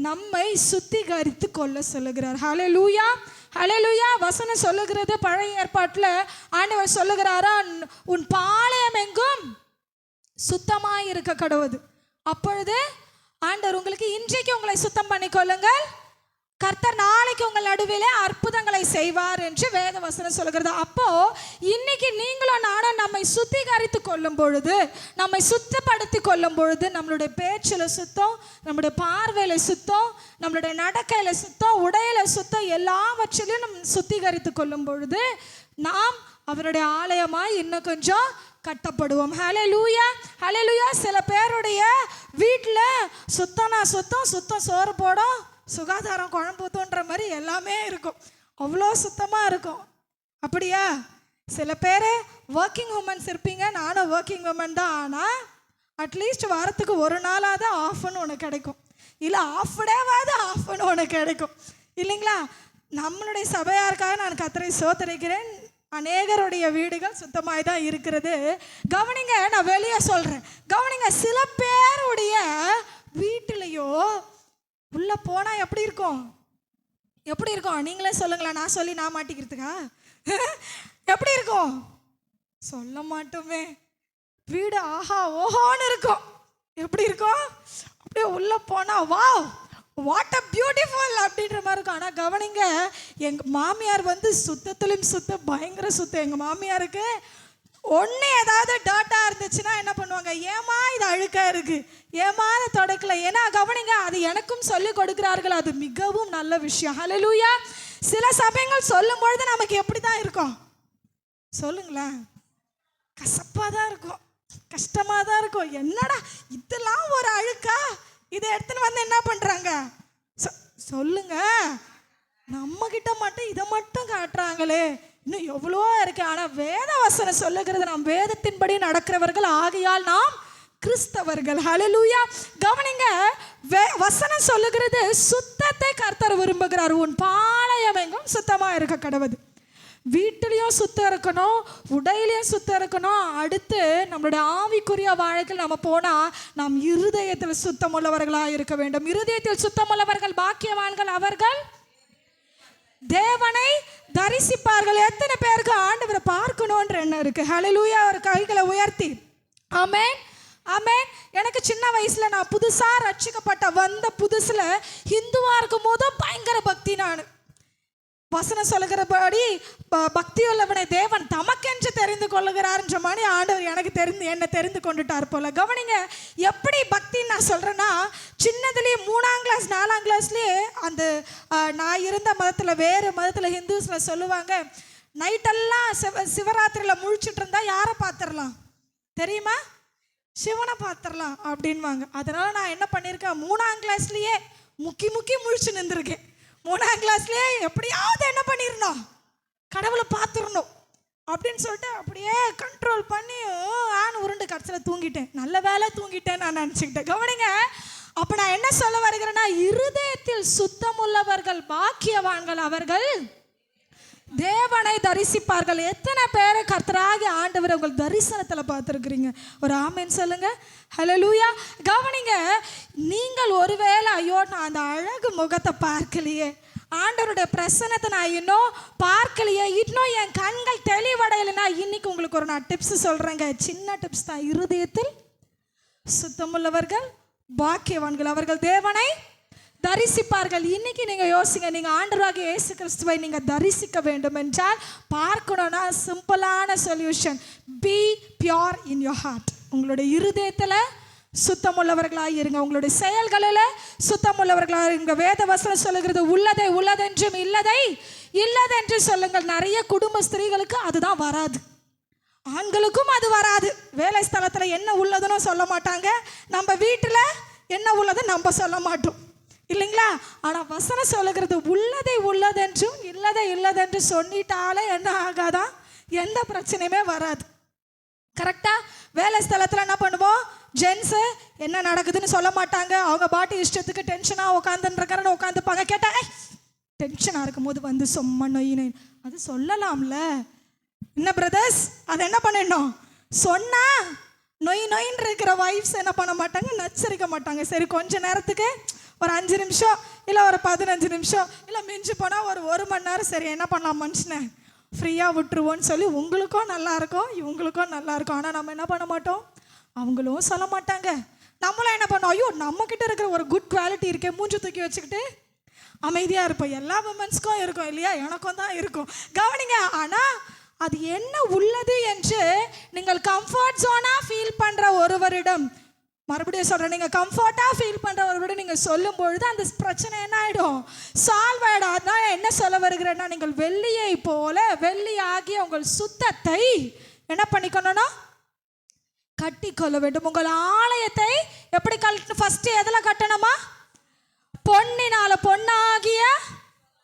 S1: நம்மை சுத்திகரித்து கொள்ள சொல்லுகிறார். ஹல்லேலூயா, ஹல்லேலூயா. வசனம் சொல்லுகிறது, பழைய ஏற்பாட்டில் ஆண்டவர் சொல்லுகிறாரா, உன் பாளையம் எங்கும் சுத்தமாய் இருக்க கடவுது. அப்பொழுது ஆண்டவர் உங்களுக்கு இன்றைக்கு உங்களை சுத்தம் பண்ணிக்கொள்ளுங்கள், கர்த்தர் நாளைக்கு உங்கள் நடுவிலே அற்புதங்களை செய்வார் என்று வேத வசனம் சொல்கிறது. அப்போ இன்னைக்கு நீங்களும் நானும் நம்மை சுத்திகரித்து கொள்ளும் பொழுது, நம்மை சுத்தப்படுத்தி கொள்ளும் பொழுது, நம்மளுடைய பேச்சில் சுத்தம், நம்மளுடைய பார்வையில சுத்தம், நம்மளுடைய நடக்கையில சுத்தம், உடையில சுத்தம், எல்லாவற்றிலும் நம்ம சுத்திகரித்து கொள்ளும் பொழுது நாம் அவருடைய ஆலயமாய் இன்னும் கொஞ்சம் கட்டப்படுவோம். ஹல்லேலூயா, ஹல்லேலூயா. சில பேருடைய வீட்டில் சுத்தம்னா சுத்தம், சுத்தம் சோறு போடும், சுகாதாரம் குழம்பு தோன்ற மாதிரி எல்லாமே இருக்கும், அவ்வளோ சுத்தமாக இருக்கும். அப்படியா? சில பேர் ஒர்க்கிங் உமன்ஸ் இருப்பீங்க, நானும் ஒர்க்கிங் உமன் தான். ஆனால் அட்லீஸ்ட் வாரத்துக்கு ஒரு நாளாவது ஆஃப்னு ஒன்று கிடைக்கும், இல்லை ஆஃப் டேவாவது ஆஃப்னு ஒன்று கிடைக்கும், இல்லைங்களா? நம்மளுடைய சபையாருக்காக நான் கர்த்தரை ஸ்தோத்திரிக்கிறேன். அநேகருடைய வீடுகள் சுத்தமாய் தான் இருக்கிறது. கவனிங்க, நான் வெளியே சொல்றேன், கவனிங்க. சில பேருடைய வீட்டிலையோ உள்ள போனா எப்படி இருக்கும்? எப்படி இருக்கும்? நீங்களே சொல்லுங்களேன், நான் சொல்லி நான் மாட்டிக்கிறதுக்கா? எப்படி இருக்கும்? சொல்ல மாட்டோமே. வீடு ஆஹா ஓஹோன்னு இருக்கும். எப்படி இருக்கும்? அப்படியே உள்ள போனா வாவ் வாட் அ பியூட்டிஃபுல் அப்படின்ற மாதிரி இருக்கும். ஆனால் கவனிங்க, எங்கள் மாமியார் வந்து சுத்தத்துலையும் சுத்தம், பயங்கர சுத்தம். எங்கள் மாமியாருக்கு ஒன்று ஏதாவது டாட்டாக இருந்துச்சுன்னா என்ன பண்ணுவாங்க, ஏமா இது அழுக்காக இருக்குது, ஏமா அதை தொடக்கல. ஏன்னா கவனிங்க, அது எனக்கும் சொல்லி கொடுக்குறார்கள். அது மிகவும் நல்ல விஷயம். ஹல்லேலூயா. சில சமயங்கள் சொல்லும் பொழுது நமக்கு எப்படி தான் இருக்கும் சொல்லுங்களேன்? கசப்பாக தான் இருக்கும், கஷ்டமாக தான் இருக்கும். என்னடா இதெல்லாம் ஒரு அழுக்கா, இதை எடுத்துன்னு வந்து என்ன பண்ணுறாங்க சொல்லுங்க. நம்ம கிட்ட மட்டும் இதை மட்டும் காட்டுறாங்களே, இன்னும் எவ்வளோ இருக்கு. ஆனால் வேத வசனம் சொல்லுகிறது, நாம் வேதத்தின்படி நடக்கிறவர்கள் ஆகையால் நாம் கிறிஸ்தவர்கள். ஹல்லேலூயா. கவனிங்க, வசனம் சொல்லுகிறது சுத்தத்தை கர்த்தர் விரும்புகிறார். உன் பாளையம் எங்கும் சுத்தமாக இருக்க கடவுது. வீட்டிலையும் சுத்தம் இருக்கணும், உடையிலையும் சுத்தம் இருக்கணும். அடுத்து நம்மளுடைய ஆவிக்குரிய வாழ்க்கையில் நம்ம போனால் நாம் இருதயத்தில் சுத்தம் உள்ளவர்களாக இருக்க வேண்டும். இருதயத்தில் சுத்தம் உள்ளவர்கள் பாக்கியவான்கள், அவர்கள் தேவனை தரிசிப்பார்கள். எத்தனை பேருக்கு ஆண்டவரை பார்க்கணுன்ற எண்ணம் இருக்கு? ஹல்லேலூயா. ஒரு கைகளை உயர்த்தி ஆமென் ஆமென். எனக்கு சின்ன வயசுல, நான் புதுசாக ரட்சிக்கப்பட்ட வந்த புதுசில் ஹிந்துவாக இருக்கும் போதும் பயங்கர பக்தி. நான் வசனம் சொல்லுகிறபடி பக்தி உள்ளவனை தேவன் தமக்கென்று தெரிந்து கொள்ளுகிறார்ன்ற மாதிரி ஆண்டவர் எனக்கு என்னை தெரிந்து கொண்டுட்டார் போல. கவனிங்க, எப்படி பக்தின்னு நான் சொல்கிறேன்னா, சின்னதுலேயே 3ஆம் கிளாஸ் 4ஆம் கிளாஸ்லேயே அந்த நான் இருந்த மதத்தில், வேறு மதத்தில் ஹிந்துஸில் சொல்லுவாங்க, நைட்டெல்லாம் சிவராத்திரியில் முழிச்சிட்டு இருந்தால் யாரை பார்த்துடலாம் தெரியுமா? சிவனை பார்த்துடலாம் அப்படின்வாங்க. அதனால் நான் என்ன பண்ணியிருக்கேன், 3ஆம் கிளாஸ்லேயே முக்கி முழிச்சு நின்றுருக்கேன். 3ஆம் கிளாஸ்லேயே எப்படியாவது என்ன பண்ணிடணும், கடவுளை பார்த்துடணும் அப்படின்னு சொல்லிட்டு அப்படியே கண்ட்ரோல் பண்ணி உருண்டு கடைசியில் தூங்கிட்டேன். நல்ல வேலை தூங்கிட்டேன் நான் நினச்சிக்கிட்டேன். கவனிங்க, அப்போ நான் என்ன சொல்ல வருகிறேன்னா, இருதயத்தில் சுத்தமுள்ளவர்கள் பாக்கியவான்கள், அவர்கள் தேவனை தரிசிப்பார்கள். எத்தனை பேரை கர்த்தராகிய ஆண்டவர் உங்கள் தரிசனத்தில் பார்த்துருக்குறீங்க? ஒரு ஆமென் சொல்லுங்க. ஹல்லேலூயா. கவனிங்க, நீங்கள் ஒருவேளை ஐயோ நான் அந்த அழகு முகத்தை பார்க்கலையே, ஆண்டவருடைய பிரசன்னத்தை நான் இன்னும் பார்க்கலையே, இன்னும் என் கண்கள் தெளிவடையலைன்னா, இன்னைக்கு உங்களுக்கு ஒரு நான் டிப்ஸ் சொல்கிறேங்க. சின்ன டிப்ஸ் தான். இருதயத்தில் சுத்தமுள்ளவர்கள் பாக்கியவான்கள், அவர்கள் தேவனை தரிசிப்பார்கள். இன்னைக்கு நீங்கள் யோசிங்க, நீங்கள் ஆண்டவராகிய இயேசு கிறிஸ்துவை நீங்கள் தரிசிக்க வேண்டும் என்றால் பார்க்கணும்னா சிம்பிளான solution, be pure in your heart. உங்களுடைய இருதயத்தில் சுத்தமுள்ளவர்களாக இருங்க, உங்களுடைய செயல்களில் சுத்தமுள்ளவர்களாக இருங்க. வேத வசனம் சொல்லுகிறது, உள்ளதை உள்ளதென்றும் இல்லதை இல்லதென்று சொல்லுங்கள். நிறைய குடும்ப ஸ்திரீகளுக்கு அதுதான் வராது, ஆண்களுக்கும் அது வராது. வேலை ஸ்தலத்தில் என்ன உள்ளதுன்னு சொல்ல மாட்டாங்க, நம்ம வீட்டில் என்ன உள்ளது நம்ம சொல்ல மாட்டோம் இல்லைங்களா? ஆனால் வசனம் சொல்லுகிறது, உள்ளதை உள்ளதென்றும் இல்லதை இல்லதென்று சொன்னிட்டாலே என்ன ஆகாதான், எந்த பிரச்சனையுமே வராது. கரெக்டா? வேலை ஸ்தலத்தில் என்ன பண்ணுவோம், ஜென்ஸு என்ன நடக்குதுன்னு சொல்ல மாட்டாங்க. அவங்க பாட்டி இஷ்டத்துக்கு டென்ஷனாக உட்காந்துருக்கிறன்னு உட்காந்துப்பாங்க. கேட்டாங்க டென்ஷனாக இருக்கும் போது வந்து சும்மா நொயினு அது சொல்லலாம்ல. என்ன பிரதர்ஸ், அதை என்ன பண்ணிடணும், சொன்னா நொயின்னு இருக்கிற வைஃப்ஸ் என்ன பண்ண மாட்டாங்க, நச்சரிக்க மாட்டாங்க. சரி கொஞ்ச நேரத்துக்கு ஒரு 5 நிமிஷம் இல்லை ஒரு 15 நிமிஷம் இல்லை மிஞ்சி போனால் ஒரு மணி நேரம், சரி என்ன பண்ணலாம் மனுஷனை ஃப்ரீயாக விட்டுருவோன்னு சொல்லி உங்களுக்கும் நல்லாயிருக்கும் இவங்களுக்கும் நல்லாயிருக்கும். ஆனால் நம்ம என்ன பண்ண மாட்டோம், அவங்களும் சொல்ல மாட்டாங்க, நம்மளும் என்ன பண்ணோம், ஐயோ நம்மக்கிட்ட இருக்கிற ஒரு குட் குவாலிட்டி இருக்கே, மூஞ்சி தூக்கி வச்சுக்கிட்டு அமைதியாக இருப்போம். எல்லா விமன்ஸ்க்கும் இருக்கும் இல்லையா, எனக்கும் தான் இருக்கும். கவனிங்க, ஆனால் அது என்ன உள்ளது என்று நீங்கள் கம்ஃபர்ட் ஜோனாக ஃபீல் பண்ணுற ஒருவரிடம், மறுபடியும் சொல்கிறேன், நீங்கள் கம்ஃபர்ட்டாக ஃபீல் பண்ணுறவரோட நீங்கள் சொல்லும் பொழுது அந்த பிரச்சனை என்ன ஆகிடும், சால்வ் ஆகிடும். அதான் என்ன சொல்ல வருகிறேன்னா, நீங்கள் வெள்ளியை போல வெள்ளியாகி உங்கள் சுத்தத்தை என்ன பண்ணிக்கணும்னா கட்டிக்கொள்ள வேண்டும். உங்கள் ஆலயத்தை எப்படி கட்டணும், ஃபஸ்ட்டு எதில் கட்டணுமா, பொன்னினால பொன்னாகிய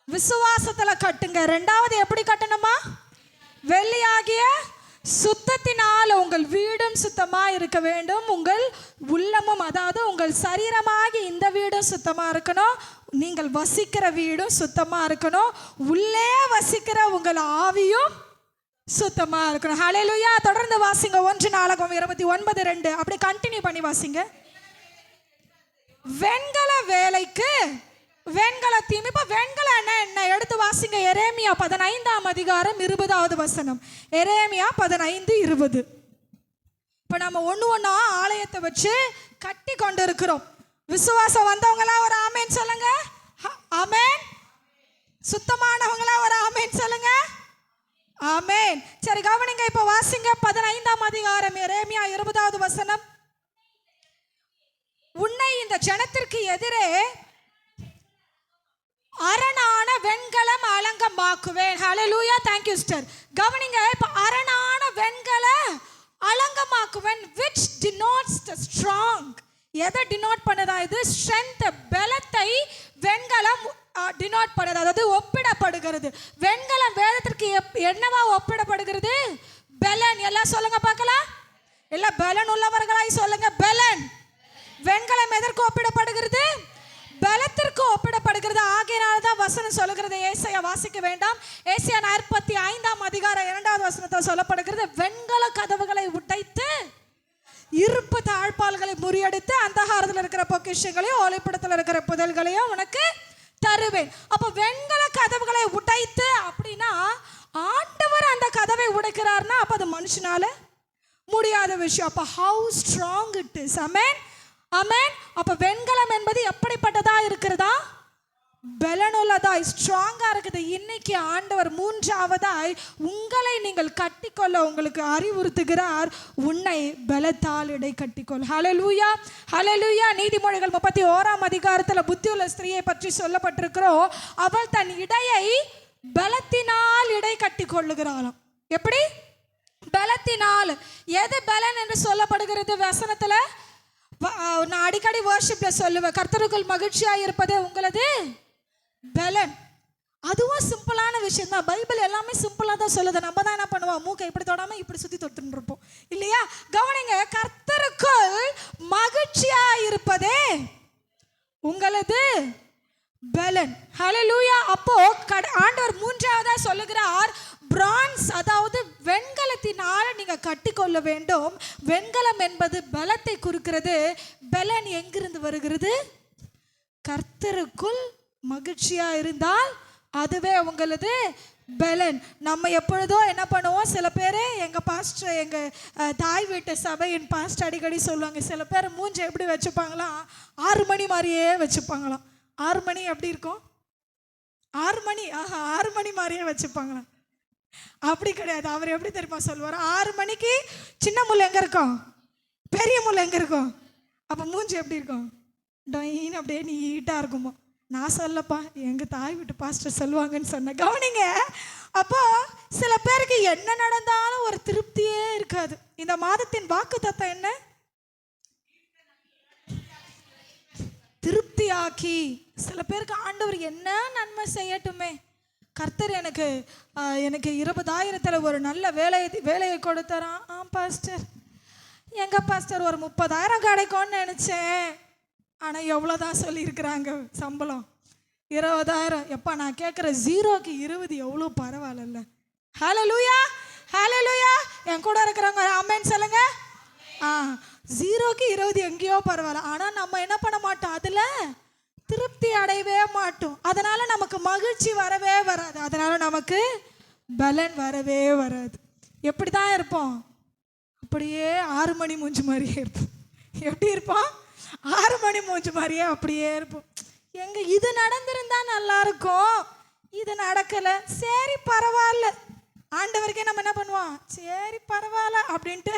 S1: விசுவாசத்தில் கட்டுங்க. ரெண்டாவது எப்படி கட்டணுமா, வெள்ளியாகிய சுத்தத்தினால் உங்கள் வீடும் சுத்தமாக இருக்க வேண்டும், உங்கள் உள்ளமும் அதாவது உங்கள் சரீரமாகி இந்த வீடும் சுத்தமாக இருக்கணும், நீங்கள் வசிக்கிற வீடும் சுத்தமாக இருக்கணும், உள்ளே வசிக்கிற உங்கள் ஆவியும் சுத்தமா இருக்கணும். ஹல்லேலூயா. தொடர்ந்து வாசிங்க. 1 அப்படி கண்டினியூ பண்ணி வாசிங்க. வெண்கல வேலைக்கு வெண்கலத்தையும். இப்ப வெண்கலம் என்ன எடுத்து வாசிங்க. எரேமியா 15:20. எரேமியா 15:20. இப்ப நம்ம ஒண்ணா ஆலயத்தை வச்சு கட்டி கொண்டு இருக்கிறோம். விசுவாசம் வந்தவங்களா ஒரு ஆமேன் சொல்லுங்க. ஆமேன். சுத்தமானவங்களா ஒரு ஆமேன் சொல்லுங்க. ஆமேன். சரி கவனிங்க. இப்ப வாசிங்க 15 எரேமியா 20. உன்னை இந்த ஜனத்திற்கு எதிரே அரணான வெண்கலம் அலங்கமாக்குவேன். ஹல்லேலூயா. thank you sister. கவனிங்க. இப்ப அரணான வெண்கல அலங்கமாக்குவேன் which denotes the strong. எதை டினோட் பண்ணதா இது? ஸ்ட்ரென்த், பலத்தை வெண்கலம் டினோட் பண்ணது, அதாவது ஒப்பிடப்படுகிறது. வெண்கலம் வேதத்திற்கு என்னவா ஒப்பிடப்படுகிறது? பலன். எல்லாம் சொல்லுங்க பார்க்கலாம். எல்லாம் பலன் உள்ளவர்களாய் சொல்லுங்க. பலன். வெண்கலம் எதற்கு ஒப்பிடப்படுகிறது? பலத்திற்கு ஒப்பிடப்படுகிறது. ஆகையினால்தான் வசனம் சொல்லுகிறது. ஏசாயா வாசிக்க வேண்டாம். ஏசாயா 45:2 சொல்லப்படுகிறது. வெண்கல கதவுகளை உடைத்து இருப்பு தாழ்பால்களை முறியடித்து அந்தகாரத்தில் இருக்கிற பொக்கிஷங்களையும் ஒளிப்படத்தில் இருக்கிற புதல்களையும் உனக்கு தருவேன். அப்ப வெண்கல கதவுகளை உடைத்து அப்படின்னா ஆண்டவர் அந்த கதவை உடைக்கிறார்னா அப்ப அது மனுஷனால முடியாத விஷயம். அப்ப ஹவு ஸ்ட்ராங் இட் இஸ். ஆமென். ஆமென். அப்ப வெண்கலம் என்பது எப்படிப்பட்டதா இருக்கிறதா? பலனுள்ளதாய், ஸ்ட்ராங்கா இருக்குது. இன்னைக்கு ஆண்டவர் 3ஆவதாய் உங்களை நீங்கள் கட்டிக்கொள்ள உங்களுக்கு அறிவுறுத்துகிறார். உன்னை பலத்தால் இடை கட்டிக்கொள். ஹல்லேலூயா. ஹல்லேலூயா. நீதிமொழிகள் 31 புத்தியுள்ள ஸ்திரீயை பற்றி சொல்லப்பட்டிருக்கிறோம். அவள் தன் இடையை பலத்தினால் இடை கட்டி கொள்ளுகிறாளாம். எப்படி? பலத்தினால். எது பலன் என்று சொல்லப்படுகிறது வசனத்துல? நான் அடிக்கடி வர்ஷிப்ல சொல்லுவேன், கர்த்தருக்குள் மகிழ்ச்சியா இருப்பதே உங்களது பலன். அதுவும் சிம்பிளான விஷயம் தான். பைபிள் எல்லாமே சிம்பிளா தான் சொல்லுது. நம்ம தான் என்ன பண்ணுவோம்? மூக்கை இப்படி தொடாம இப்படி சுத்தி தொட்டுன்னு இருப்போம் இல்லையா? கவனிங்க. கர்த்தருக்குள் மகிழ்ச்சியா இருப்பதே உங்களது பலன். ஹல்லேலூயா. அப்போ ஆண்டவர் 3ஆவதா சொல்லுகிறார் பிரான்ஸ், அதாவது வெண்கலத்தினால நீங்க கட்டி கொள்ள வேண்டும். வெண்கலம் என்பது பலத்தை குறிக்கிறது. பலன் எங்கிருந்து வருகிறது? கர்த்தருக்குள் மகிழ்ச்சியா இருந்தால் அதுவே உங்களது பலன். நம்ம எப்பொழுதோ என்ன பண்ணுவோம்? சில பேர் எங்க பாஸ்டர், எங்க தாய் வீட்டு சபையின் பாஸ்டர் அடிக்கடி சொல்லுவாங்க, சில பேர் மூஞ்சை எப்படி வச்சுப்பாங்களாம்? 6 மணி மாதிரியே வச்சுப்பாங்களாம். 6 மணி எப்படி இருக்கும்? 6 மணி 6 மணி மாதிரியே வச்சுப்பாங்களாம். அப்படி கிடையாது. அவர் எப்படி தெரியுமா சொல்லுவார்? 6 மணிக்கு சின்ன முள் எங்க இருக்கும்? பெரிய முள் எங்க இருக்கும்? அப்ப மூஞ்சி எப்படி இருக்கும்? டொயின்னு அப்படியே நீட்டா இருக்குமோ? நான் சொல்லப்பா, எங்க தாய் வீட்டு பாஸ்டர் சொல்லுவாங்கன்னு சொன்ன. கவனிங்க. அப்போ சில பேருக்கு என்ன நடந்தாலும் ஒரு திருப்தியே இருக்காது. இந்த மாதத்தின் வாக்குத்தத்தம் என்ன? திருப்தியாக்கி. சில பேருக்கு ஆண்டவர் என்ன நன்மை செய்யட்டுமே, கர்த்தர் எனக்கு 20,000 ஒரு நல்ல வேலையை கொடுத்தாராம். பாஸ்டர், எங்க பாஸ்டர் ஒரு 30,000 கிடைக்கும்னு நினைச்சேன். ஆனால் எவ்வளோதான் சொல்லியிருக்கிறாங்க சம்பளம்? 20,000. எப்பா நான் கேட்குற 0க்கு 20 எவ்வளோ பரவாயில்ல. ஹல்லேலூயா. ஹல்லேலூயா. என் கூட இருக்கிறவங்க ஆமென் சொல்லுங்க. 0க்கு 20 எங்கேயோ பரவாயில்ல. ஆனால் நம்ம என்ன பண்ண மாட்டோம்? அதில் திருப்தி அடையவே மாட்டோம். அதனால நமக்கு மகிழ்ச்சி வரவே வராது. அதனால நமக்கு பலன் வரவே வராது. எப்படி தான் இருப்போம்? அப்படியே 6 மணி மூஞ்சி மாதிரியே இருப்போம். எப்படி இருப்போம்? 6 மணி மூஞ்சி மாதிரியே அப்படியே இருப்போம். எங்க இது நடந்திருந்தா நல்லா இருக்கும், இது நடக்கல, சரி பரவாயில்ல. ஆண்டவருக்கே நம்ம என்ன பண்ணுவோம்? சரி பரவாயில்ல அப்படின்ட்டு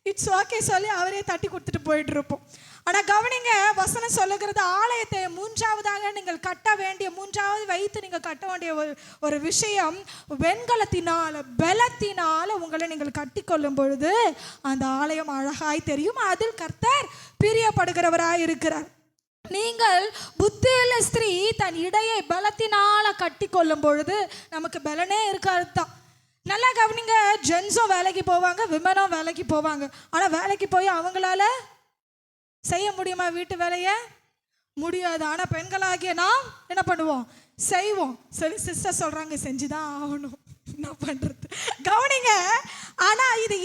S1: இட்ஸ் ஓகே சொல்லி அவரே தட்டி கொடுத்துட்டு போயிட்டு இருப்போம். ஆனால் கவனிங்க, வசனம் சொல்லுகிறது ஆலயத்தை 3ஆவதாக நீங்கள் கட்ட வேண்டிய, 3ஆவது வைத்து நீங்கள் கட்ட வேண்டிய ஒரு விஷயம் வெண்கலத்தினால் பலத்தினால் உங்களை நீங்கள் கட்டி கொள்ளும் பொழுது அந்த ஆலயம் அழகாய் தெரியும். அதில் கர்த்தர் பிரியப்படுகிறவராய் இருக்கிறார். நீங்கள் புத்தியுள்ள ஸ்திரீ தன் இடையை பலத்தினால கட்டி கொள்ளும் பொழுது நமக்கு பலனே இருக்காது தான். நல்லா கவனிங்க. ஜென்ஸும் வேலைக்கு போவாங்க, விமனும் வேலைக்கு போவாங்க. ஆனால் வேலைக்கு போய் அவங்களால செய்ய முடியுமா வீட்டு வேலையை? முடியாது. ஆனால் பெண்களாகிய நாம் என்ன பண்ணுவோம்? செய்வோம். சரி சிஸ்டர் சொல்கிறாங்க செஞ்சுதான் ஆகணும். என்ன பண்றது, கவனிங்க. ஆனா இது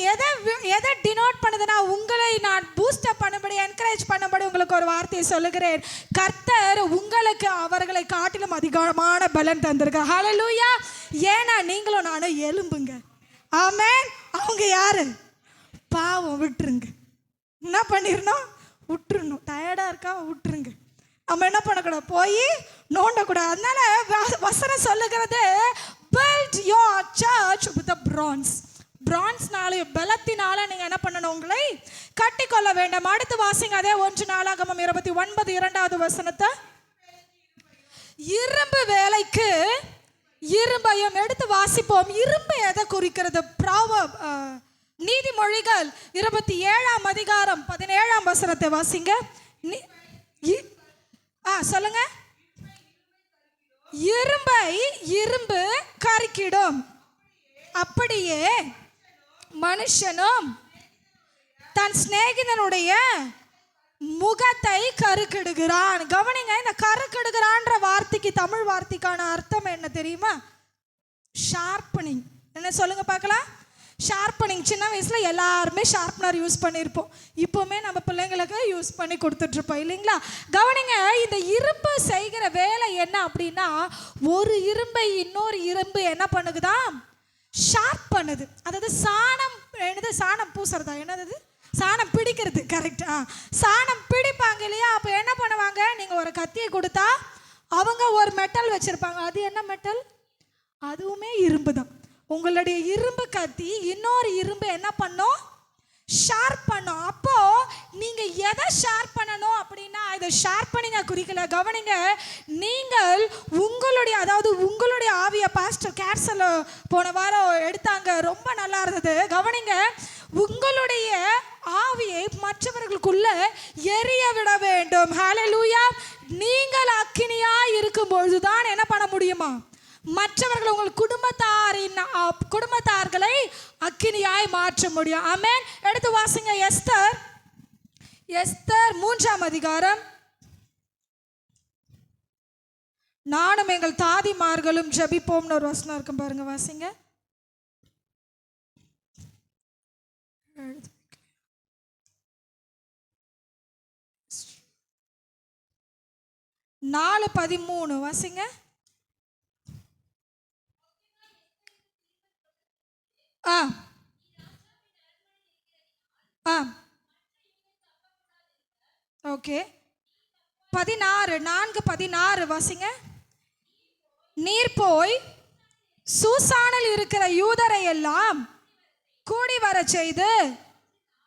S1: எதை டினோட் பண்ணுதுன்னா, உங்களை நான் பூஸ்டப் பண்ணும்படி, என்கரேஜ் பண்ணும்படி உங்களுக்கு ஒரு வார்த்தையை சொல்லுகிறேன். கர்த்தர் உங்களுக்கு அவர்களை காட்டிலும் அதிகமான பலன் தந்திருக்கார். ஹல்லேலூயா. ஏன்னா நீங்களும் நானும் எலும்புங்க. ஆமென். அவங்க யாரு? பாவம். விட்டுருங்க. என்ன பண்ணிடணும்? விட்டுருணும். டயர்டாக இருக்கா? விட்டுருங்க. நம்ம என்ன பண்ணக்கூடாது? போய் நோண்டக்கூடாது. அதனால வசனம் சொல்லுகிறது, build your church with a bronze. பிரான்ஸ்னால, பலத்தினால நீங்கள் என்ன பண்ணணும்? உங்களை கட்டிக்கொள்ள வேண்டும். அடுத்து வாசிங்க அதே 1 நாளாகமம் 29 2வது வசனத்தை. இரும்பு வேலைக்கு இரும்பையும் எடுத்து வாசிப்போம். இரும்பு எதை குறிக்கிறது? நீதிமொழிகள் 27ஆம் அதிகாரம் 17ஆம் வசனத்தை வாசிங்க. சொல்லுங்க. இரும்பை இரும்பு கருக்கிடும், அப்படியே மனுஷனும் தன் சிநேகிதனுடைய முகத்தை கருக்கிடுகிறான். கவனிங்க, இந்த கருக்கிடுகிறான்ற வார்த்தைக்கு தமிழ் வார்த்தைக்கான அர்த்தம் என்ன தெரியுமா? ஷார்ப்பனிங். என்ன சொல்லுங்க பார்க்கலாம்? ஷார்ப்பனிங். சின்ன வயசுல எல்லாருமே ஷார்ப்னர் யூஸ் பண்ணியிருப்போம். இப்போவுமே நம்ம பிள்ளைங்களுக்கு யூஸ் பண்ணி கொடுத்துட்ருப்போம் இல்லைங்களா? கவனிங்க, இந்த இரும்பு செய்கிற வேலை என்ன அப்படின்னா, ஒரு இரும்பை இன்னொரு இரும்பு என்ன பண்ணுதுதான்? ஷார்ப் பண்ணுது. அதாவது சாணம் பூசுறதா? என்னது? சாணம் பிடிக்கிறது. கரெக்டா? சாணம் பிடிப்பாங்க இல்லையா? அப்போ என்ன பண்ணுவாங்க? நீங்கள் ஒரு கத்தியை கொடுத்தா அவங்க ஒரு மெட்டல் வச்சுருப்பாங்க. அது என்ன மெட்டல்? அதுவுமே இரும்பு தான். உங்களுடைய இரும்பு கத்தி இன்னொரு இரும்பு என்ன பண்ணும்? ஷார்ப் பண்ணும். அப்போ நீங்க எதை ஷார்ப் பண்ணணும் அப்படின்னா, இதை ஷார்ப் பண்ணிங்க குறிக்கல. கவனிங்க, நீங்கள் உங்களுடைய ஆவிய பாஸ்டர் கேர்சல் போன வாரம் எடுத்தாங்க, ரொம்ப நல்லா இருந்தது. கவனிங்க, உங்களுடைய ஆவியை மற்றவர்களுக்குள்ள எரிய விட வேண்டும். ஹல்லேலூயா. நீங்கள் அக்கினியாய் இருக்கும் பொழுதுதான் என்ன பண்ண முடியுமா? மற்றவர்கள் உங்கள் குடும்பத்தார்களை அக்கினியாய் மாற்ற முடியும். ஆமென். எடுத்து வாசிங்க. எஸ்தர் 3ஆம் அதிகாரம். நானும் எங்கள் தாதிமார்களும் ஜெபிப்போம்னு ஒரு வசனம் இருக்கும் பாருங்க, வாசிங்க. 4:13 வாசிங்க. ஓகே. 4:16 வாசிங்க. நீர் போய் சூசானில் இருக்கிற யூதரை எல்லாம் கூடி வர செய்து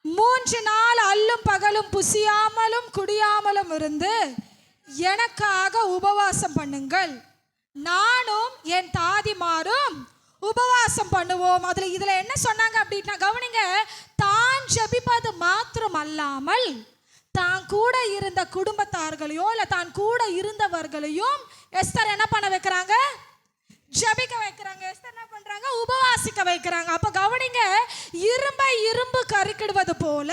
S1: 3 நாள் அல்லும் பகலும் புசியாமலும் குடியாமலும் இருந்து எனக்காக உபவாசம் பண்ணுங்கள், நானும் என் தாதிமாரும் உபவாசம் பண்ணுவோம். இதுல என்ன சொன்னாங்க அப்படின்னா, கவனிங்க, தான் ஜெபிப்பது மாத்திரம் அல்லாமல் தான் கூட இருந்த குடும்பத்தார்களையோ இல்ல தான் கூட இருந்தவர்களையும் எஸ்தர் என்ன பண்ண வைக்கிறாங்க? ஜெபிக்க வைக்கிறாங்க. எஸ்தர் என்ன பண்றாங்க? உபவாசிக்க வைக்கிறாங்க. அப்ப கவனிங்க, இரும்பை இரும்பு கருக்கிடுவது போல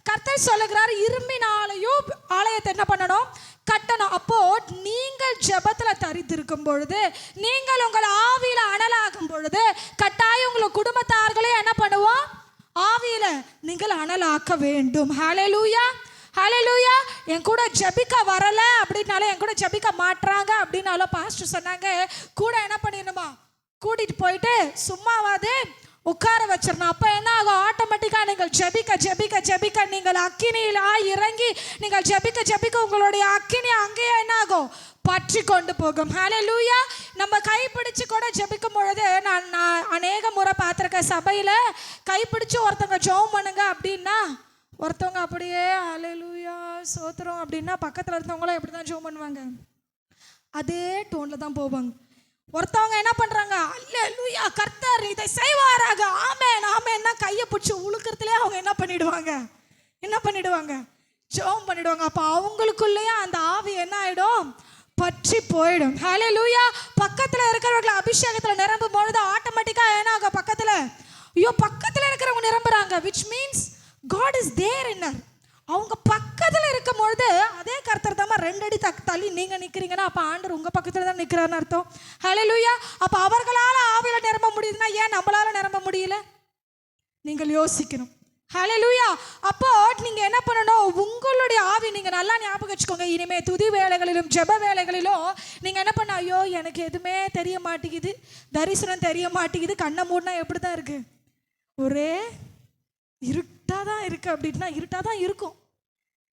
S1: கர்த்தர் சொல்லுகிறார், இரும்பினாலையும் ஆலயத்தை என்ன பண்ணணும்? கட்டணும். அப்போ நீங்கள் ஜெபத்துல தரித்திருக்கும் பொழுது, நீங்கள் உங்கள் ஆவியில அனலாகும் பொழுது, கட்டாயம் உங்கள் குடும்பத்தார்களே என்ன பண்ணுவோம்? ஆவியில நீங்கள் அனலாக்க வேண்டும். ஹல்லேலூயா. ஹல்லேலூயா. என் கூட ஜெபிக்க வரல அப்படின்னாலும், என் கூட ஜெபிக்க மாட்றாங்க அப்படின்னாலும், பாஸ்டர் சொன்னாங்க, கூட என்ன பண்ணிடணுமா? கூட்டிட்டு போயிட்டு சும்மாவாது உட்கார வச்சிடணும். அப்போ என்ன ஆகும்? ஆட்டோமேட்டிக்காக நீங்கள் ஜெபிக்க ஜெபிக்க ஜெபிக்க நீங்கள் அக்கினியில் இறங்கி நீங்கள் ஜெபிக்க ஜெபிக்க உங்களுடைய அக்கினி அங்கேயே என்ன ஆகும்? பற்றி கொண்டு போகும். ஹல்லேலூயா. நம்ம கைப்பிடிச்சு கூட ஜெபிக்கும் பொழுது, நான் அநேக முறை பார்த்துருக்கேன், சபையில் கைப்பிடிச்சு ஒருத்தவங்க ஜெபம் பண்ணுங்க அப்படின்னா, ஒருத்தவங்க அப்படியே ஹல்லேலூயா சோத்திரம் அப்படின்னா, பக்கத்தில் இருந்தவங்களும் எப்படி தான் ஜெபம் பண்ணுவாங்க? அதே டோனில் தான் போவாங்க. ஒருத்தவங்க என்ன பண்றாங்க? அல்லேலூயா, கர்த்தர் இதை செய்வாராக, ஆமென் ஆமென்னா கையை பிடிச்சி உழுக்கிறதுலே அவங்க என்ன பண்ணிடுவாங்க? ஜெபம் பண்ணிடுவாங்க. அப்போ அவங்களுக்குள்ளேயே அந்த ஆவி என்ன ஆயிடும்? பற்றி போயிடும். ஹல்லேலூயா. பக்கத்தில் இருக்கிறவர்கள் அபிஷேகத்தில் நிரம்பும் பொழுது ஆட்டோமேட்டிக்காக என்ன ஆகும்? பக்கத்தில் இருக்கிறவங்க நிரம்புறாங்க. which means God is there in her. அவங்க பக்கத்தில் இருக்கும் பொழுது அதே கர்த்தர் தாமா 2 அடி தள்ளி நீங்க நிக்கிறீங்கன்னா அப்ப ஆண்டவர் உங்க பக்கத்துல தான் நிக்கிறாருன்னு அர்த்தம். ஹல்லேலூயா. அப்ப அவர்களால ஆவியில நிரம்ப முடியுதுன்னா ஏன் நம்மளால நிரம்ப முடியல? நீங்கள் யோசிக்கணும். ஹல்லேலூயா. அப்போ நீங்க என்ன பண்ணணும், உங்களுடைய ஆவி நீங்க நல்லா ஞாபகம் வச்சுக்கோங்க. இனிமே துதி வேலைகளிலும் ஜெப வேலைகளிலும் நீங்க என்ன பண்ண, ஐயோ எனக்கு எதுவுமே தெரிய மாட்டேங்குது, தரிசனம் தெரிய மாட்டேங்குது, கண்ணை மூடினா எப்படி தான் இருக்கு, ஒரே இருட்டாக தான் இருக்குது அப்படின்னா இருட்டாக தான் இருக்கும்.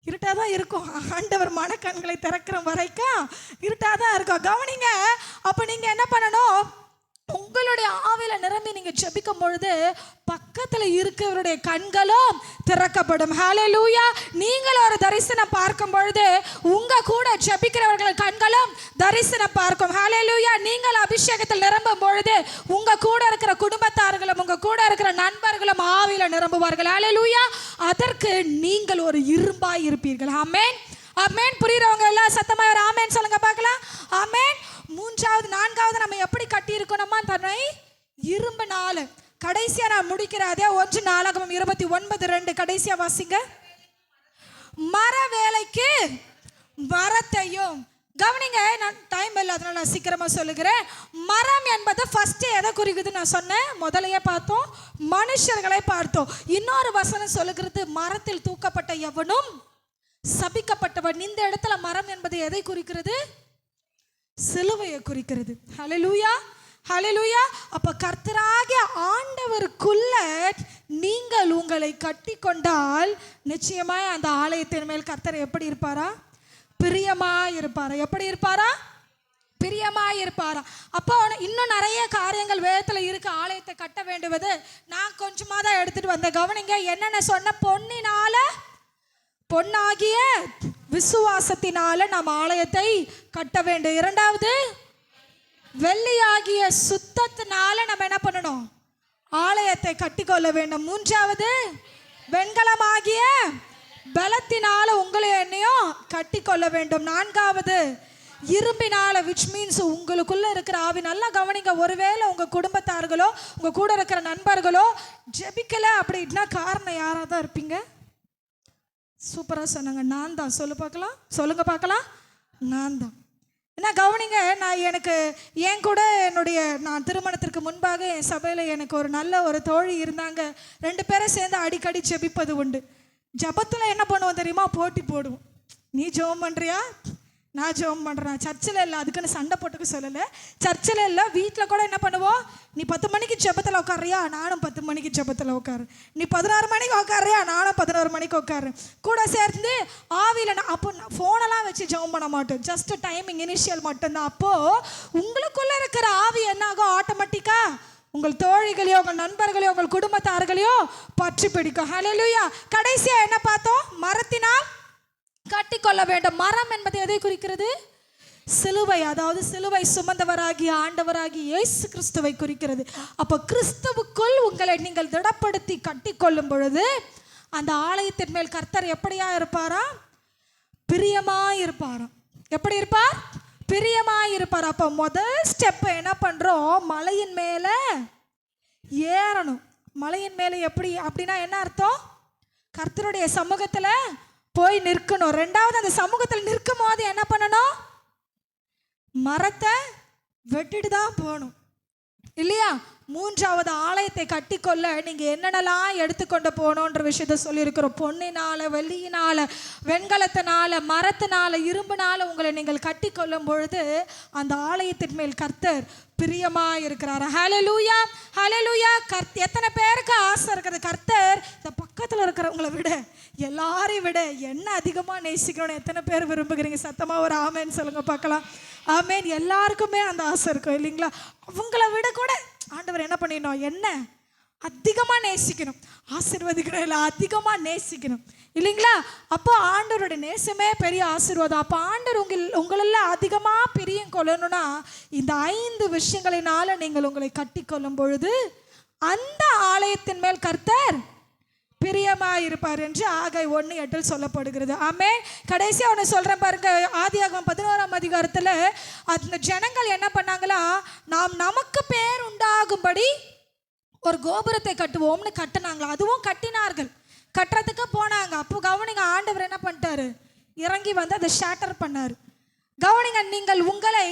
S1: இருட்டாக தான் இருக்கும். ஆண்டவர் மனக்கண்களை திறக்கிற வரைக்கும் இருட்டாக தான் இருக்கும். கவனிங்க. அப்போ நீங்கள் என்ன பண்ணணும், உங்களுடைய ஆவில நிரம்பி நீங்கள் ஜெபிக்கும் பொழுது பக்கத்தில் இருக்கிறவருடைய கண்களும் திறக்கப்படும். ஹல்லேலூயா. நீங்கள் ஒரு தரிசனம் பார்க்கும் பொழுது உங்க கூட ஜெபிக்கிறவர்கள் கண்களும் தரிசனம் பார்க்கும். ஹல்லேலூயா. நீங்கள் அபிஷேகத்தில் நிரம்பும் பொழுது உங்க கூட இருக்கிற குடும்பத்தார்களும் உங்க கூட இருக்கிற நண்பர்களும் ஆவில நிரம்புவார்கள். ஹல்லேலூயா. அதற்கு நீங்கள் ஒரு இரும்பாய் இருப்பீர்கள். ஆமென். ஆமென். புரியுறவங்க எல்லாம் சத்தமா ஒரு ஆமென் சொல்லுங்க பார்க்கலாம். ஆமென். 3வது 4வது நம்ம எப்படி கட்டி இருக்கணுமா, தன்னை இரும்புனால. கடைசியா நான் முடிக்கிறேன். அதே 1 நாளாகமம் 29:2 கடைசியா வாசிங்க. மர வேலைக்கு மரத்தையும். கவனிங்க, நான் டைம் இல்லை அதனால நான் சீக்கிரமா சொல்லுகிறேன். மரம் என்பது ஃபர்ஸ்ட் எதை குறிக்குது நான் சொன்னேன், முதலையே பார்த்தோம், மனுஷர்களை பார்த்தோம். இன்னொரு வசனம் சொல்லுகிறது, மரத்தில் தூக்கப்பட்ட எவனும் சபிக்கப்பட்டவன். இந்த இடத்துல மரம் என்பது எதை குறிக்கிறது? சிலுவையை குறிக்கிறது. ஹல்லேலூயா. ஹல்லேலூயா. அப்ப கர்த்தராகிய ஆண்டவருக்குள்ள நீங்கள் உங்களை கட்டி கொண்டால் நிச்சயமாய் அந்த ஆலயத்தின் மேல் கர்த்தர் எப்படி இருப்பாரா? பிரியமாய் இருப்பாரா? எப்படி இருப்பாரா? பிரியமாய் இருப்பாரா? அப்போ இன்னும் நிறைய காரியங்கள் வேதத்தில் இருக்கு. ஆலயத்தை கட்ட வேண்டுவது நான் கொஞ்சமா தான் எடுத்துட்டு வந்தேன். கவனிங்க, என்னென்ன சொன்ன, பொன்னாகிய விசுவாசத்தினால நாம் ஆலயத்தை கட்ட வேண்டும். 2வது வெள்ளியாகிய சுத்தத்தினால நம்ம என்ன பண்ணணும், ஆலயத்தை கட்டிக்கொள்ள வேண்டும். 3வது வெண்கலமாகிய பலத்தினால உங்களை என்னையும் கட்டிக்கொள்ள வேண்டும். 4வது இரும்பினால, விச் மீன்ஸ் உங்களுக்குள்ள இருக்கிற ஆவி. நல்லா கவனிங்க. ஒருவேளை உங்க குடும்பத்தார்களோ உங்க கூட இருக்கிற நண்பர்களோ ஜெபிக்கல அப்படின்னா காரணம் யாரா தான் இருப்பீங்க? சூப்பராக சொன்னாங்க. நான் தான். சொல்லுங்க பார்க்கலாம். நான் தான். என்ன கவனிங்க, எனக்கு என் கூட நான் திருமணத்திற்கு முன்பாக என் சபையில் எனக்கு ஒரு நல்ல ஒரு தோழி இருந்தாங்க. 2 பேரும் சேர்ந்து அடிக்கடி ஜெபிப்பது உண்டு. ஜபத்தில் என்ன பண்ணுவோம் தெரியுமா, போட்டி போடுவோம். நீ ஜெபம் பண்ணுறியா, நான் ஜெபம் பண்ணுறேன். சர்ச்சில் இல்லை, அதுக்குன்னு சண்டை போட்டுக்க சொல்லலை. சர்ச்சில் இல்லை, வீட்டில் கூட என்ன பண்ணுவோம், நீ 10 மணிக்கு ஜெபத்தில் உட்காரியா, நானும் 10 மணிக்கு ஜெபத்தில் உட்காரு. நீ 16 மணிக்கு உட்காரியா, நானும் 11 மணிக்கு உட்காரு. கூட சேர்ந்து ஆவியில் அப்போ ஃபோனெல்லாம் வச்சு ஜெபம் பண்ண மாட்டோம். ஜஸ்ட் டைமிங் இனிஷியல் மட்டும்தான். அப்போது உங்களுக்குள்ளே இருக்கிற ஆவி என்ன ஆகும், ஆட்டோமேட்டிக்காக உங்கள் தோழிகளையோ உங்கள் நண்பர்களையோ உங்கள் குடும்பத்தார்களையோ பற்றி பிடிக்கும். ஹல்லேலூயா. கடைசியாக என்ன பார்த்தோம், மரத்தினால் கட்டிக்கொள்ள வேண்டும். மரம் என்பது எதை குறிக்கிறது? சிலுவை. அதாவது சிலுவை சுமந்தவராகிய ஆண்டவராகிய இயேசு கிறிஸ்துவை குறிக்கிறது. அப்போ கிறிஸ்துவுக்குள் உங்களை நீங்கள் திடப்படுத்தி கட்டிக்கொள்ளும் பொழுது அந்த ஆலயத்தின் மேல் கர்த்தர் எப்படியா இருப்பாரா? பிரியமாய் இருப்பாரா? எப்படி இருப்பார்? பிரியமாய் இருப்பார். அப்போ முதல் ஸ்டெப் என்ன பண்றோம், மலையின் மேல ஏறணும். மலையின் மேல எப்படி அப்படின்னா என்ன அர்த்தம், கர்த்தருடைய சமூகத்துல போய் நிற்கணும். 2வது அந்த சமூகத்தில் நிற்கும் போது என்ன பண்ணணும், மரத்தை வெட்டிட்டு தான் போகணும் இல்லையா? 3வது ஆலயத்தை கட்டிக்கொள்ள நீங்க என்னென்னலாம் எடுத்துக்கொண்டு போகணுன்ற விஷயத்த சொல்லியிருக்கிறோம். பொன்னினால, வெள்ளியினால, வெண்கலத்தினால, மரத்தினால, இரும்புனால உங்களை நீங்கள் கட்டிக்கொள்ளும் பொழுது அந்த ஆலயத்தின் மேல் கர்த்தர் பிரியமா இருக்கிறார். ஹல்லேலூயா. ஹல்லேலூயா. எத்தனை பேருக்கு ஆசை இருக்குது, கர்த்தர் இந்த பக்கத்தில் இருக்கிறவங்களை விட எல்லாரையும் விட என்ன அதிகமாக நேசிக்கணும்னு எத்தனை பேர் விரும்புகிறீங்க? சத்தமாக ஒரு ஆமேன்னு சொல்லுங்க பார்க்கலாம். ஆமேன். எல்லாருக்குமே அந்த ஆசை இருக்கும் இல்லைங்களா? அவங்கள விட கூட ஆண்டவர் என்ன பண்ணிடணும், என்ன அதிகமாக நேசிக்கணும், ஆசீர்வதிக்கணும், இல்லை அதிகமாக நேசிக்கணும் இல்லைங்களா? அப்போ ஆண்டவரோட நேசமே பெரிய ஆசீர்வாதம். அப்போ ஆண்டவர் உங்களெல்லாம் அதிகமாக பிரியம் கொள்ளணும்னா இந்த 5 விஷயங்களினால நீங்கள் உங்களை கட்டி கொள்ளும் பொழுது அந்த ஆலயத்தின் மேல் கர்த்தர் பிரியமாயிருப்பார் என்று ஆகாய் 1:8 சொல்லப்படுகிறது. ஆமென். கடைசியா ஒன்று சொல்றேன் பாருங்க. ஆதியாகமம் 11ஆம் அதிகாரத்தில் அந்த ஜனங்கள் என்ன பண்ணாங்களா, நாம் நமக்கு பேர் உண்டாகும்படி ஒரு கோபுரத்தை கட்டுவோம்னு கட்டினாங்களா. அதுவும் கட்டினார்கள், கட்டுறதுக்கு போனாங்க. அப்போ கவனிங்க, ஆண்டவர் பண்ணாரு? இறங்கி வந்து அதை ஷேட்டர் பண்ணாரு. கவனிங்க, நீங்கள் உங்களை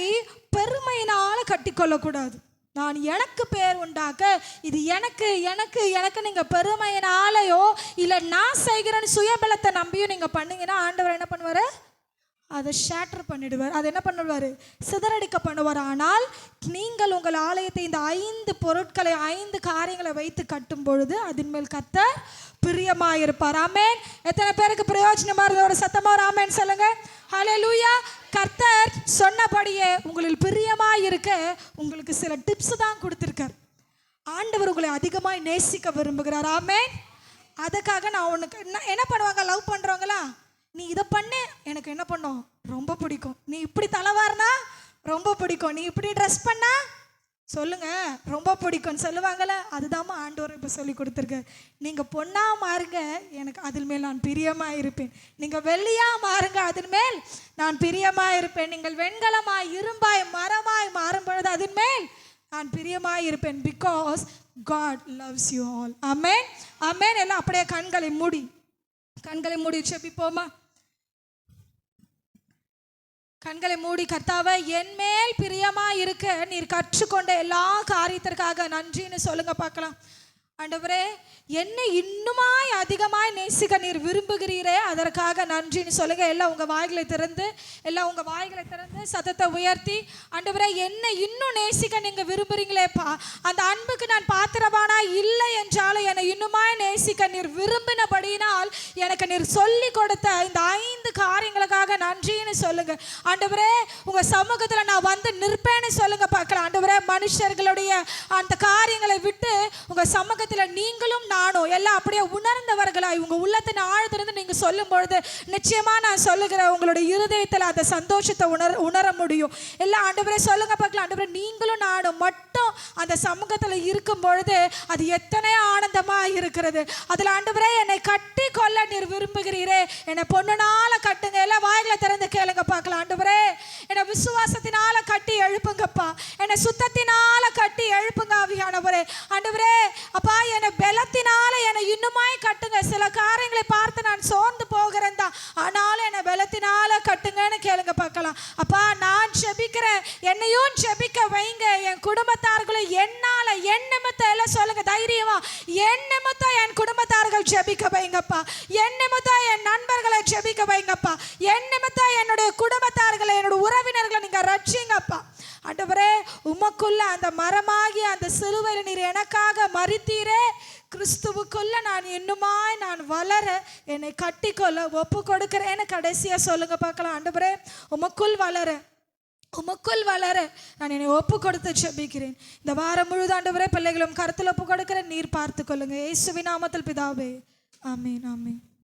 S1: பெருமையினால கட்டிக்கொள்ளக்கூடாது. நான் எனக்கு பேர் உண்டாக்க, இது எனக்கு எனக்கு எனக்கு நீங்க பெருமையினாலையோ இல்லை நான் செய்கிறேன்னு சுயபலத்தை நம்பியும் நீங்க பண்ணீங்கன்னா ஆண்டவர் என்ன பண்ணுவாரு? அதை ஷேட்டர் பண்ணிடுவார். அதை என்ன பண்ணுவார்? சிதறடிக்க பண்ணுவார். ஆனால் நீங்கள் உங்கள் ஆலயத்தை இந்த 5 பொருட்களை 5 காரியங்களை வைத்து கட்டும் பொழுது அதன் மேல் கர்த்தர் பிரியமாயிருப்பார். ஆமென். எத்தனை பேருக்கு பிரயோஜனமா இருந்த ஒரு சத்தமா ஒரு ஆமென் சொல்லுங்க. ஹல்லேலூயா. கர்த்தர் சொன்னபடியே உங்களில் பிரியமாயிருக்க உங்களுக்கு சில டிப்ஸ் தான் கொடுத்திருக்கார். ஆண்டவர் உங்களை அதிகமாய் நேசிக்க விரும்புகிறார். ஆமென். அதுக்காக நான் உனக்கு என்ன பண்ணுவாங்க? லவ் பண்றவங்களா, நீ இதை பண்ணு, எனக்கு என்ன பண்ணும்? ரொம்ப பிடிக்கும். நீ இப்படி தலைவாருனா ரொம்ப பிடிக்கும். நீ இப்படி ட்ரெஸ் பண்ணா சொல்லுங்க ரொம்ப பிடிக்கும்னு சொல்லுவாங்கள்ல. அதுதாம்மா ஆண்டவர் இப்போ சொல்லி கொடுத்துருக்க. நீங்கள் பொண்ணாக மாறுங்க, எனக்கு அதில் மேல் நான் பிரியமாக இருப்பேன். நீங்கள் வெள்ளியாக மாறுங்க, அதன் மேல் நான் பிரியமாக இருப்பேன். நீங்கள் வெண்கலமாய் இரும்பாய் மரமாய் மாறும் பொழுது அதன் மேல் நான் பிரியமாக இருப்பேன். Because God loves you all. Amen. Amen. எல்லாம் அப்படியே கண்களை மூடி செபிப்போமா? கண்களை மூடி, கர்த்தாவே என் மேல் பிரியமா இருக்க நீர் கற்றுக்கொண்ட எல்லா காரியத்திற்காக நன்றின்னு சொல்லுங்க பார்க்கலாம். ஆண்டவரே, என்னை இன்னுமாய் அதிகமாய் நேசிக்க நீர் விரும்புகிறீரே, அதற்காக நன்றின்னு சொல்லுங்க. எல்லாம் உங்கள் வாய்களை திறந்து சத்தத்தை உயர்த்தி, ஆண்டவரே என்னை இன்னும் நேசிக்க நீங்கள் விரும்புகிறீங்களேப்பா, அந்த அன்புக்கு நான் பாத்திரவானா இல்லை என்றாலும் என்னை இன்னுமாய் நேசிக்க நீர் விரும்பினபடியினால் எனக்கு நீர் சொல்லி கொடுத்த இந்த 5 காரியங்களுக்காக நன்றின்னு சொல்லுங்க. ஆண்டவரே, உங்கள் சமூகத்தில் நான் வந்து நிற்பேன்னு சொல்லுங்க பார்க்கலாம். ஆண்டவரே, மனுஷர்களுடைய அந்த காரியங்களை விட்டு உங்கள் சமூகத்தில் நீங்களும் நானும் எல்லாம் அப்படியே உணர்ந்தவர்களாய் உங்க உள்ளத்தின் ஆழத்திலிருந்து நீங்க சொல்லும் பொழுது நிச்சயமா நான் சொல்லுகிறேன், உங்களுடைய இருதயத்தில் அந்த சந்தோஷத்தை உணர முடியும். எல்லாம் ஆண்டவரே சொல்லுங்க பார்க்கலாம். ஆண்டவரே, நீங்களும் நானும் மட்டும் அந்த சமூகத்தில் இருக்கும் பொழுது அது எத்தனை ஆனந்தமா இருக்கிறது. அதில் ஆண்டவரே என்னை கட்டி கொள்ள நீர் விரும்புகிறீரே, என்னை பொண்ணுனால கட்டுங்க. எல்லாம் வாய்களை திறந்து கேளுங்க பார்க்கலாம். ஆண்டவரே, என்னை விசுவாசத்தினால கட்டி எழுப்புங்கப்பா, என்னை சுத்தத்தினால கட்டி எழுப்புங்க ஆவியானவரே. ஆண்டவரே அப்பா, என்னை பலத்தினால என்னை இன்னுமாய் கட்டுங்க. சில காரியங்களை பார்த்து நான் சோர்ந்து போகிறேன் தான், ஆனாலும் என்னை பலத்தினால கட்டுங்கன்னு கேளுங்க பார்க்கலாம். அப்பா, நான் ஜெபிக்கிறேன், என்னையும் ஜெபிக்க வைங்க. என் குடும்பத்தார்களும் என்னால என் நிமித்தம் எல்லாம் சொல்லுங்க தைரியமா, என் நிமித்தம் என் குடும்பத்தார்கள் ஜெபிக்க வைங்கப்பா, என் நிமித்தம் என் நண்பர்களை ஜெபிக்க வைங்கப்பா, என் நிமித்தம் என்னுடைய குடும்பத்தார்களை என்னுடைய உறவினர்களை நீங்க ரட்சிங்கப்பா. ஆண்டவரே, உமக்குள்ள அந்த மரமாகி அந்த சிலுவையில் நீர் எனக்காக மரித்தீரே, கிறிஸ்துவுக்குள்ள நான் இன்னுமாய் நான் வளர என்னை கட்டிக்கொள்ள ஒப்பு கொடுக்கிறேன்னு கடைசியா சொல்லுங்க பார்க்கலாம். ஆண்டவரே, உமக்குள் வளர நான் என்னை ஒப்பு கொடுத்து ஜெபிக்கிறேன். இந்த வாரம் முழுது ஆண்டவரே பிள்ளைகளும் கருத்தில் ஒப்பு கொடுக்கிறேன், நீர் பார்த்து கொள்ளுங்க. இயேசுவின் நாமத்தில் பிதாவே, ஆமென். ஆமென்.